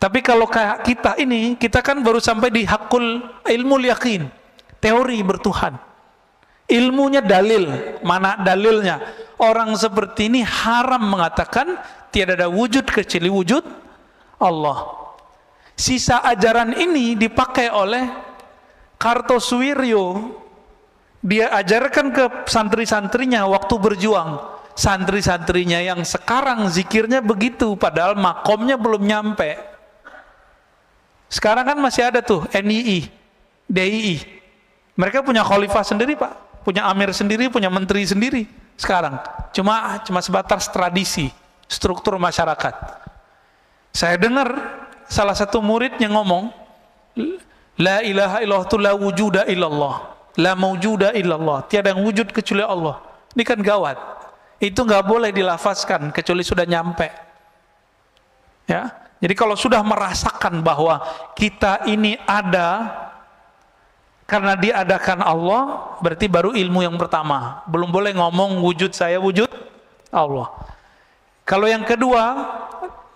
Tapi kalau kayak kita ini, kita kan baru sampai di hakul ilmu yakin, teori bertuhan. Ilmunya dalil, mana dalilnya? Orang seperti ini haram mengatakan tiada ada wujud kecuali wujud Allah. Sisa ajaran ini dipakai oleh Kartosuwiryo. Dia ajarkan ke santri-santrinya waktu berjuang. Santri-santrinya yang sekarang zikirnya begitu, padahal makomnya belum nyampe. Sekarang kan masih ada tuh NII, DII. Mereka punya khalifah sendiri Pak, punya amir sendiri, punya menteri sendiri. Sekarang cuma sebatas tradisi, struktur masyarakat. Saya dengar salah satu murid yang ngomong, la ilaha illallah tu la wujuda illallah, la mawjuda illallah, tiada yang wujud kecuali Allah. Ini kan gawat. Itu nggak boleh dilafazkan kecuali sudah nyampe. Ya, jadi kalau sudah merasakan bahwa kita ini ada Karena diadakan Allah, berarti baru ilmu yang pertama. Belum boleh ngomong wujud saya, wujud Allah. Kalau yang kedua,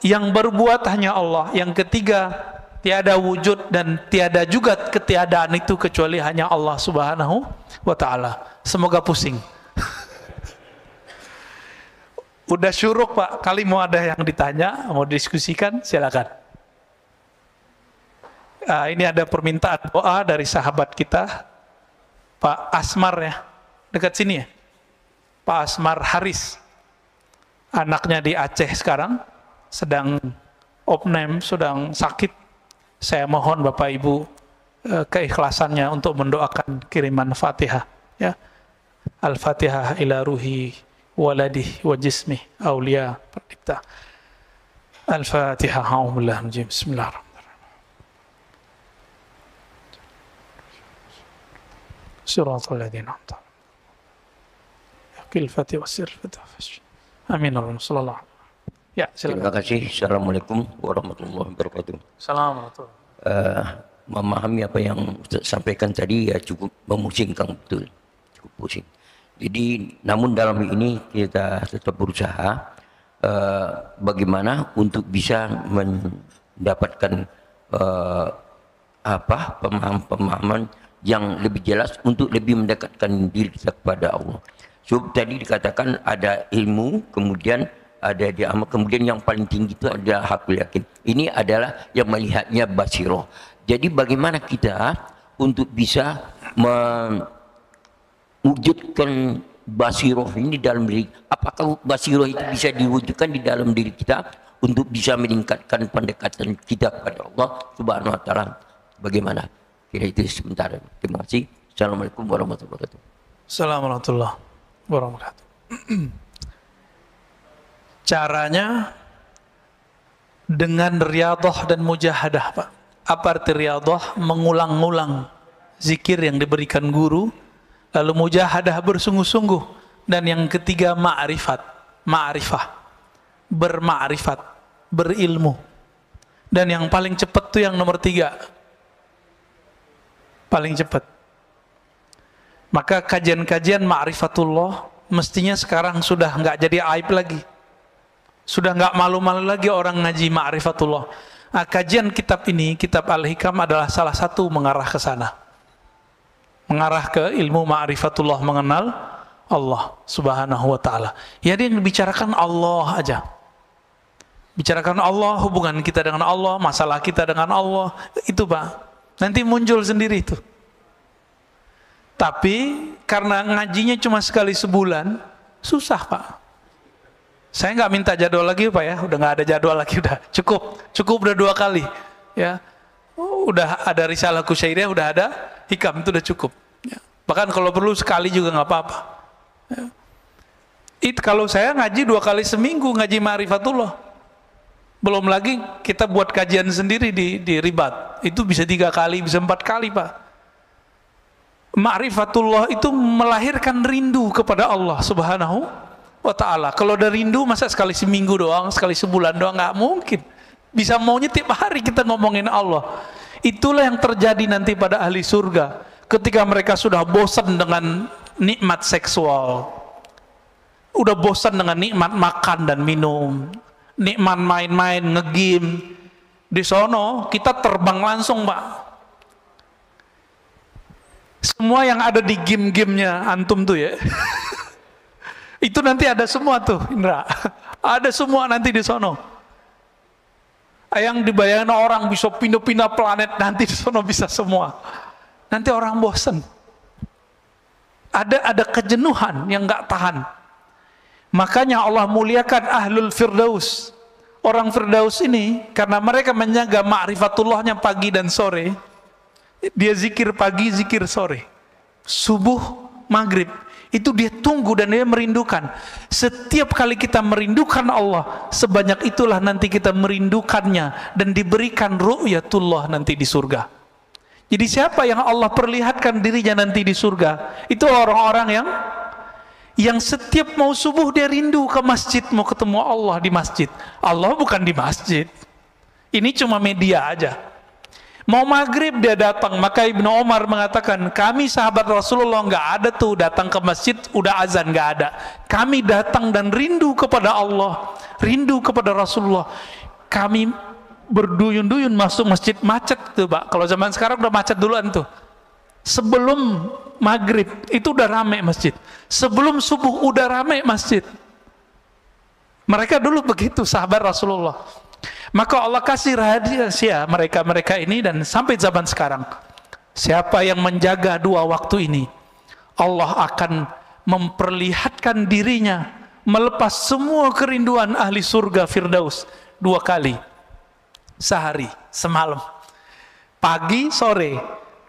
yang berbuat hanya Allah. Yang ketiga, tiada wujud dan tiada juga ketiadaan itu kecuali hanya Allah Subhanahu wa ta'ala. Semoga pusing. Udah syuruk Pak, kali mau ada yang ditanya, mau diskusikan, silakan. Ini ada permintaan doa dari sahabat kita, Pak Asmar ya, dekat sini ya, Pak Asmar Haris. Anaknya di Aceh sekarang, sedang opname, sedang sakit. Saya mohon Bapak Ibu keikhlasannya untuk mendoakan kiriman Fatihah. Ya, Al-Fatihah ila ruhi waladih wa jismih awliya perdipta. Al-Fatihah. Bismillahirrahmanirrahim. Siratal ladzina an'amta 'alaihim Fatihah wasir Fatihah. Amin. Sallallahu. Ya, silakan. Terima kasih. Assalamualaikum warahmatullahi wabarakatuh. Assalamualaikum. Memahami apa yang Ustaz sampaikan tadi ya cukup memusingkan, betul, cukup pusing. Jadi namun dalam ini kita tetap berusaha bagaimana untuk bisa mendapatkan pemahaman yang lebih jelas untuk lebih mendekatkan diri kita kepada Allah. So tadi dikatakan ada ilmu, kemudian ada di amal, kemudian yang paling tinggi itu adalah hakul yakin. Ini adalah yang melihatnya basirah. Jadi bagaimana kita untuk bisa mewujudkan basirah ini dalam diri? Apakah basirah itu bisa diwujudkan di dalam diri kita untuk bisa meningkatkan pendekatan kita kepada Allah Subhanahu wa taala? Bagaimana? Kira itu sebentar. Terima kasih. Assalamualaikum warahmatullahi wabarakatuh. Assalamualaikum warahmatullahi wabarakatuh. Caranya dengan riyadhah dan mujahadah, Pak. Apa arti riyadhah? Mengulang-ulang zikir yang diberikan guru, lalu mujahadah bersungguh-sungguh, dan yang ketiga ma'rifah, berma'rifat, berilmu. Dan yang paling cepat tuh yang nomor 3. Paling cepat. Maka kajian-kajian ma'rifatullah mestinya sekarang sudah nggak jadi aib lagi. Sudah nggak malu-malu lagi orang ngaji ma'rifatullah. Kajian kitab ini, kitab Al-Hikam adalah salah satu mengarah ke sana. Mengarah ke ilmu ma'rifatullah, mengenal Allah Subhanahu wa ta'ala. Ya, dia bicarakan Allah aja. Bicarakan Allah, hubungan kita dengan Allah, masalah kita dengan Allah. Itu Pak. Nanti muncul sendiri itu. Tapi karena ngajinya cuma sekali sebulan, susah Pak. Saya nggak minta jadwal lagi Pak ya, udah nggak ada jadwal lagi, udah cukup udah 2 kali ya. Udah ada risalah Kusyairiyah, udah ada hikam, itu udah cukup ya. Bahkan kalau perlu sekali juga nggak apa-apa ya. Kalau saya ngaji 2 kali seminggu, ngaji ma'rifatullah. Belum lagi kita buat kajian sendiri di Ribat, itu bisa 3 kali, bisa 4 kali Pak. Ma'rifatullah itu melahirkan rindu kepada Allah Subhanahu wa ta'ala. Kalau ada rindu, masa sekali seminggu doang, sekali sebulan doang? Nggak mungkin. Bisa maunya tiap hari kita ngomongin Allah. Itulah yang terjadi nanti pada ahli surga. Ketika mereka sudah bosan dengan nikmat seksual, udah bosan dengan nikmat makan dan minum, nikmat main-main, ngegame, di sono kita terbang langsung Pak. Semua yang ada di game-gamenya antum tuh ya, itu nanti ada semua tuh Indra. Ada semua nanti di sono. Yang dibayangkan orang bisa pindah-pindah planet, nanti di sono bisa semua. Nanti orang bosan. Ada kejenuhan yang nggak tahan. Makanya Allah muliakan ahlul firdaus. Orang firdaus ini karena mereka menjaga ma'rifatullahnya pagi dan sore. Dia zikir pagi, zikir sore, subuh, maghrib. Itu dia tunggu dan dia merindukan. Setiap kali kita merindukan Allah, sebanyak itulah nanti kita merindukannya dan diberikan ru'yatullah nanti di surga. Jadi siapa yang Allah perlihatkan dirinya nanti di surga? Itu orang-orang yang setiap mau subuh dia rindu ke masjid, mau ketemu Allah di masjid. Allah bukan di masjid. Ini cuma media aja. Mau maghrib dia datang. Maka Ibnu Umar mengatakan, kami sahabat Rasulullah nggak ada tuh datang ke masjid udah azan, nggak ada. Kami datang dan rindu kepada Allah, rindu kepada Rasulullah. Kami berduyun-duyun masuk masjid, macet tuh Pak. Kalau zaman sekarang udah macet duluan tuh. Sebelum maghrib itu udah rame masjid. Sebelum subuh udah rame masjid. Mereka dulu begitu sahabat Rasulullah. Maka Allah kasih rahasia mereka ini, dan sampai zaman sekarang, siapa yang menjaga dua waktu ini, Allah akan memperlihatkan dirinya melepas semua kerinduan ahli surga Firdaus 2 kali sehari, semalam, pagi sore.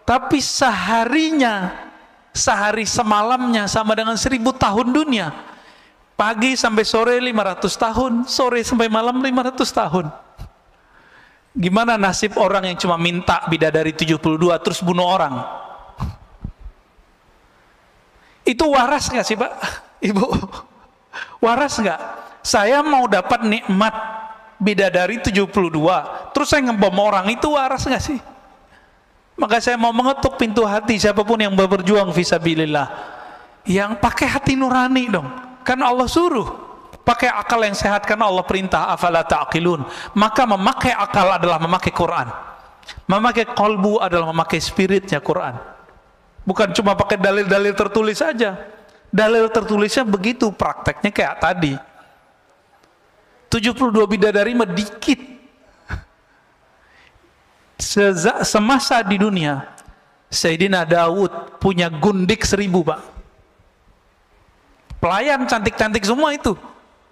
Tapi seharinya, sehari semalamnya sama dengan 1000 tahun dunia. Pagi sampai sore 500 tahun, sore sampai malam 500 tahun. Gimana nasib orang yang cuma minta bidadari 72 terus bunuh orang? Itu waras nggak sih Pak? Ibu, waras nggak? Saya mau dapat nikmat bidadari 72 terus saya ngebom orang, itu waras nggak sih? Maka saya mau mengetuk pintu hati siapapun yang berjuang fisabilillah, yang pakai hati nurani dong. Kan Allah suruh pakai akal yang sehat, karena Allah perintah afala ta'qilun. Maka memakai akal adalah memakai Quran. Memakai qalbu adalah memakai spiritnya Quran. Bukan cuma pakai dalil-dalil tertulis saja. Dalil tertulisnya begitu, prakteknya kayak tadi. 72 bidadari medikit. Semasa di dunia, Sayyidina Daud punya gundik 1000 Pak. Pelayan cantik-cantik semua itu.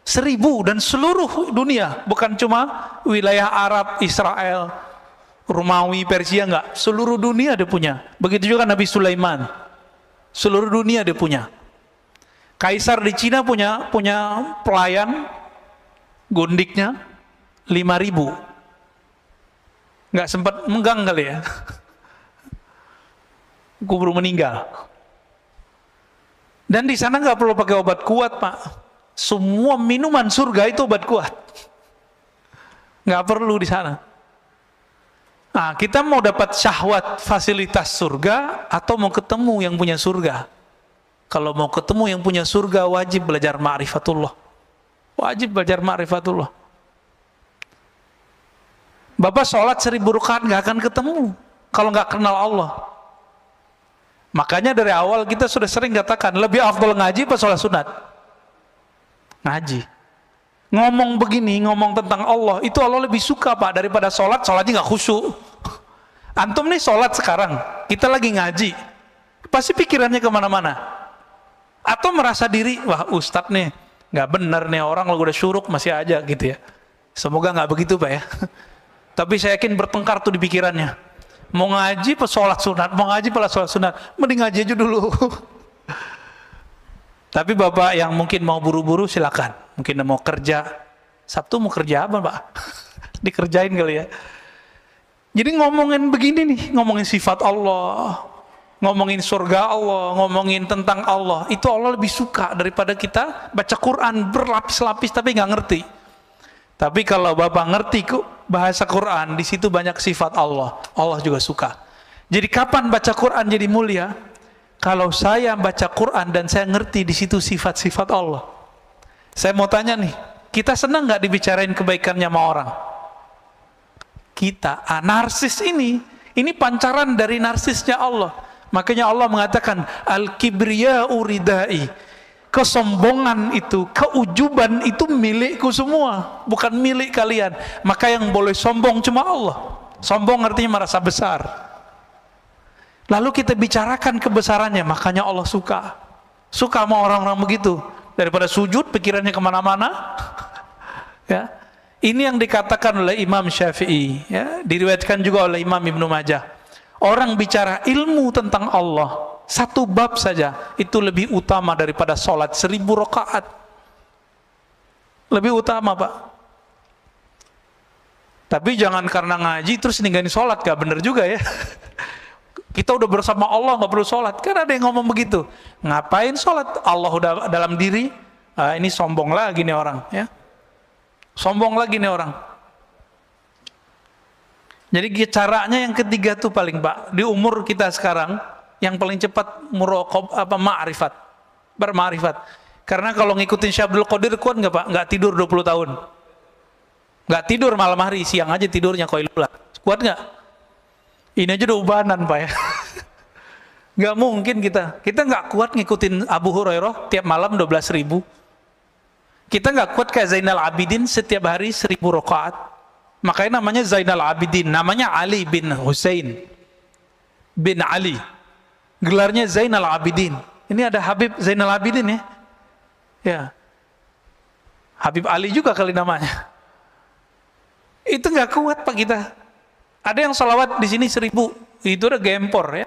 1000, dan seluruh dunia, bukan cuma wilayah Arab, Israel, Romawi, Persia, enggak, seluruh dunia dia punya. Begitu juga Nabi Sulaiman, seluruh dunia dia punya. Kaisar di Cina punya pelayan gundiknya 5000. Enggak sempat menggang kali ya. Kubur meninggal. Dan di sana enggak perlu pakai obat kuat Pak. Semua minuman surga itu obat kuat. Nggak perlu di sana. Nah, kita mau dapat syahwat fasilitas surga atau mau ketemu yang punya surga? Kalau mau ketemu yang punya surga, wajib belajar ma'rifatullah. Wajib belajar ma'rifatullah. Bapak sholat 1000 rakaat nggak akan ketemu kalau nggak kenal Allah. Makanya dari awal kita sudah sering katakan, lebih afdol ngaji apa sholat sunat? Ngaji. Ngomong begini, ngomong tentang Allah, itu Allah lebih suka Pak daripada sholat. Sholatnya nggak khusyuk. Antum nih sholat sekarang, kita lagi ngaji, pasti pikirannya kemana-mana. Atau merasa diri, wah ustadz nih nggak benar nih, orang kalau udah syuruk masih aja gitu ya. Semoga nggak begitu Pak ya. Tapi saya yakin bertengkar tuh di pikirannya. Mau ngaji pas sholat sunat, mau ngaji pas sholat sunat, mending ngaji aja dulu. Tapi Bapak yang mungkin mau buru-buru silakan. Mungkin mau kerja. Sabtu mau kerja apa Pak? Dikerjain kali ya. Jadi ngomongin begini nih, ngomongin sifat Allah, ngomongin surga Allah, ngomongin tentang Allah. Itu Allah lebih suka daripada kita baca Quran berlapis-lapis tapi nggak ngerti. Tapi kalau Bapak ngerti bahasa Quran, di situ banyak sifat Allah. Allah juga suka. Jadi kapan baca Quran jadi mulia? Kalau saya baca Quran dan saya ngerti di situ sifat-sifat Allah. Saya mau tanya nih, kita senang nggak dibicarain kebaikannya sama orang? Kita, narsis ini pancaran dari narsisnya Allah. Makanya Allah mengatakan al-kibriya'u ridai. Kesombongan itu, keujuban itu milikku semua, bukan milik kalian. Maka yang boleh sombong cuma Allah. Sombong artinya merasa besar. Lalu kita bicarakan kebesarannya, makanya Allah suka sama orang-orang begitu. Daripada sujud pikirannya kemana-mana. Ya, ini yang dikatakan oleh Imam Syafi'i, ya, diriwayatkan juga oleh Imam Ibnu Majah. Orang bicara ilmu tentang Allah, satu bab saja itu lebih utama daripada sholat 1000 rakaat. Lebih utama Pak. Tapi jangan karena ngaji terus ninggalin sholat, gak bener juga ya. Kita udah bersama Allah nggak perlu sholat. Kan ada yang ngomong begitu. Ngapain sholat? Allah udah dalam diri. Ini sombong lagi nih orang, ya. Sombong lagi nih orang. Jadi caranya yang ketiga tuh paling Pak, di umur kita sekarang yang paling cepat muraqab ma'rifat, berma'rifat. Karena kalau ngikutin Syabdul Qadir kuat nggak Pak? Nggak tidur 20 tahun. Nggak tidur malam hari, siang aja tidurnya Qailullah. Kuat nggak? Ini aja udah ubanan Pak ya. Nggak mungkin kita nggak kuat ngikutin Abu Hurairah tiap malam 12.000. Kita nggak kuat kayak Zainal Abidin setiap hari 1.000 rakaat. Makanya namanya Zainal Abidin, namanya Ali bin Husain bin Ali. Gelarnya Zainal Abidin. Ini ada Habib Zainal Abidin ya. Ya. Habib Ali juga kali namanya. Itu nggak kuat Pak kita. Ada yang sholawat di sini 1.000, itu udah gempor ya.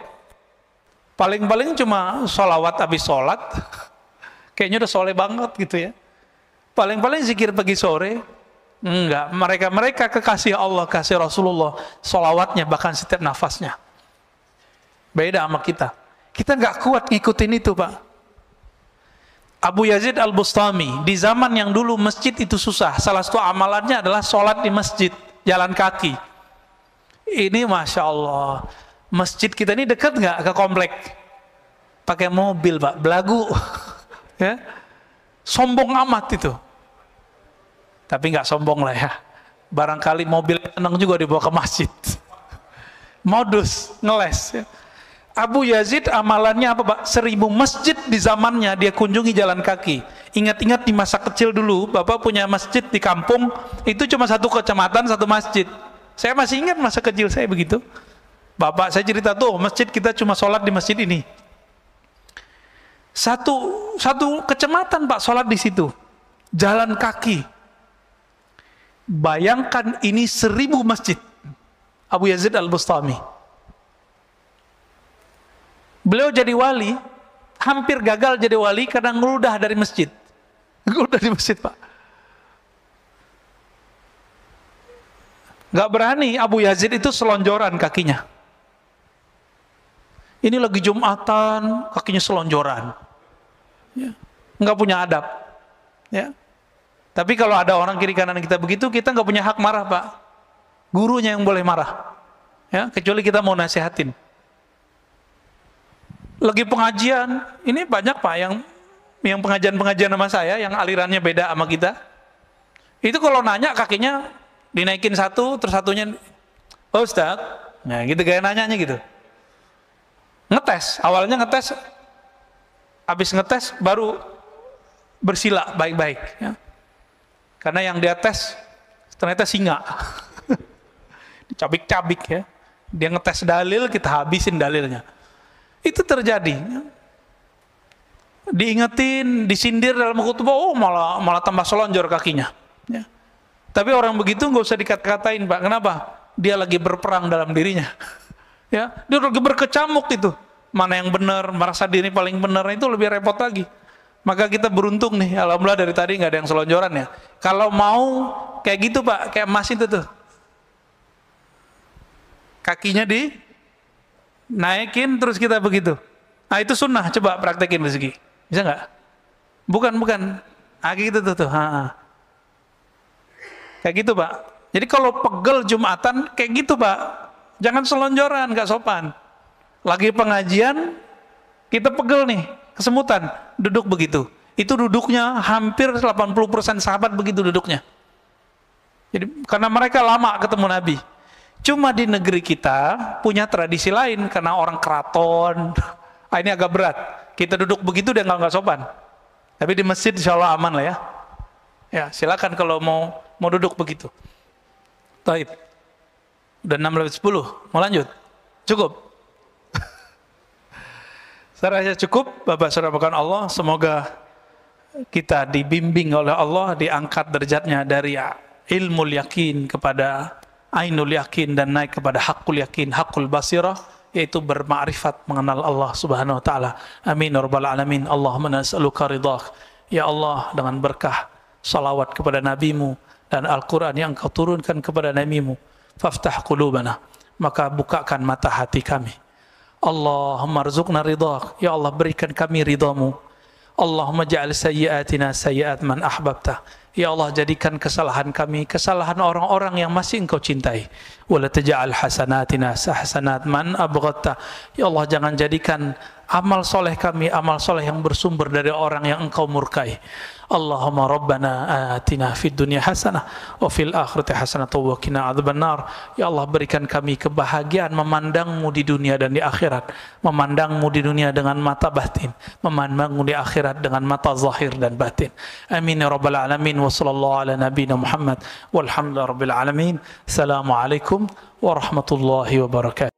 Paling-paling cuma sholawat habis sholat, kayaknya udah soleh banget gitu ya. Paling-paling zikir pagi sore, enggak. Mereka kekasih Allah, kasih Rasulullah, sholawatnya bahkan setiap nafasnya. Beda sama kita. Kita nggak kuat ngikutin itu Pak. Abu Yazid Al-Bustami, di zaman yang dulu masjid itu susah, salah satu amalannya adalah sholat di masjid, jalan kaki. Ini Masya Allah, masjid kita ini dekat nggak ke komplek? Pakai mobil Pak, belagu. Ya, sombong amat itu. Tapi nggak sombong lah ya. Barangkali mobil tenang juga dibawa ke masjid. Modus, ngeles ya. Abu Yazid amalannya apa Pak? 1.000 masjid di zamannya dia kunjungi jalan kaki. Ingat-ingat di masa kecil dulu, Bapak punya masjid di kampung, itu cuma satu kecamatan, satu masjid. Saya masih ingat masa kecil saya begitu. Bapak saya cerita tuh, masjid kita cuma sholat di masjid ini. Satu kecamatan Pak sholat di situ. Jalan kaki. Bayangkan ini 1.000 masjid. Abu Yazid Al-Bustami. Beliau jadi wali, hampir gagal jadi wali karena ngeludah dari masjid. Ngeludah di masjid Pak. Gak berani Abu Yazid itu selonjoran kakinya. Ini lagi Jumatan, kakinya selonjoran. Ya. Nggak punya adab. Ya. Tapi kalau ada orang kiri kanan kita begitu, kita nggak punya hak marah Pak. Gurunya yang boleh marah. Ya, kecuali kita mau nasihatin. Lagi pengajian, ini banyak Pak yang pengajian-pengajian sama saya, yang alirannya beda sama kita. Itu kalau nanya kakinya dinaikin satu, terus satunya, oh Ustaz, nah gitu kayak nanyanya gitu. Ngetes, awalnya ngetes, habis ngetes baru bersila baik-baik. Ya. Karena yang dia tes ternyata singa, dicabik-cabik ya. Dia ngetes dalil, kita habisin dalilnya. Itu terjadi. Diingetin, disindir dalam khutbah, oh malah tambah selonjor kakinya. Ya. Tapi orang begitu nggak usah dikata-katain Pak. Kenapa? Dia lagi berperang dalam dirinya. Ya, dia lagi berkecamuk itu. Mana yang benar, merasa diri paling benar, itu lebih repot lagi. Maka kita beruntung nih, alhamdulillah dari tadi nggak ada yang selonjoran ya. Kalau mau kayak gitu Pak, kayak emas itu tuh. Kakinya naikin terus kita begitu. Nah itu sunnah, coba praktekin rezeki. Bisa nggak? Bukan. Ah gitu tuh. Kayak gitu Pak. Jadi kalau pegel Jumatan kayak gitu Pak. Jangan selonjoran, nggak sopan. Lagi pengajian kita pegel nih, kesemutan, duduk begitu. Itu duduknya hampir 80% sahabat begitu duduknya. Jadi karena mereka lama ketemu Nabi. Cuma di negeri kita punya tradisi lain karena orang keraton. Ini agak berat. Kita duduk begitu dia nggak sopan. Tapi di masjid insya Allah aman lah ya. Ya silakan kalau mau duduk begitu. Taib. Udah 6:10. Mau lanjut? Cukup. Saya rasa cukup. Bapak saudara Allah. Semoga kita dibimbing oleh Allah, diangkat derajatnya dari ilmu yakin kepada ainul yakin dan naik kepada hakul yakin, hakul basirah, yaitu bermakrifat mengenal Allah Subhanahu wa taala. Amin ya rabbal alamin. Allahumma nas'aluka ridhak. Ya Allah, dengan berkah salawat kepada nabimu dan Al-Qur'an yang kau turunkan kepada nabimu, faftah qulubana, maka bukakan mata hati kami. Allahumma rzuqna ridhak. Ya Allah, berikan kami ridhamu. Allahumma ja'al sayyiatina sayyiat man ahbabta. Ya Allah, jadikan kesalahan kami kesalahan orang-orang yang masih Engkau cintai. Wala taj'al hasanatina hasanat man abghadta. Ya Allah, jangan jadikan amal soleh kami amal soleh yang bersumber dari orang yang Engkau murkai. Allahumma rabbana atina fid dunya hasanah wa fil akhirati hasanah wa qina adzabannar. Ya Allah, berikan kami kebahagiaan memandangmu di dunia dan di akhirat, memandangmu di dunia dengan mata batin, memandangmu di akhirat dengan mata zahir dan batin. Amin ya rabbal alamin. Wa sallallahu ala nabiyyina Muhammad walhamdulillahi rabbil alamin. Assalamualaikum warahmatullahi wabarakatuh.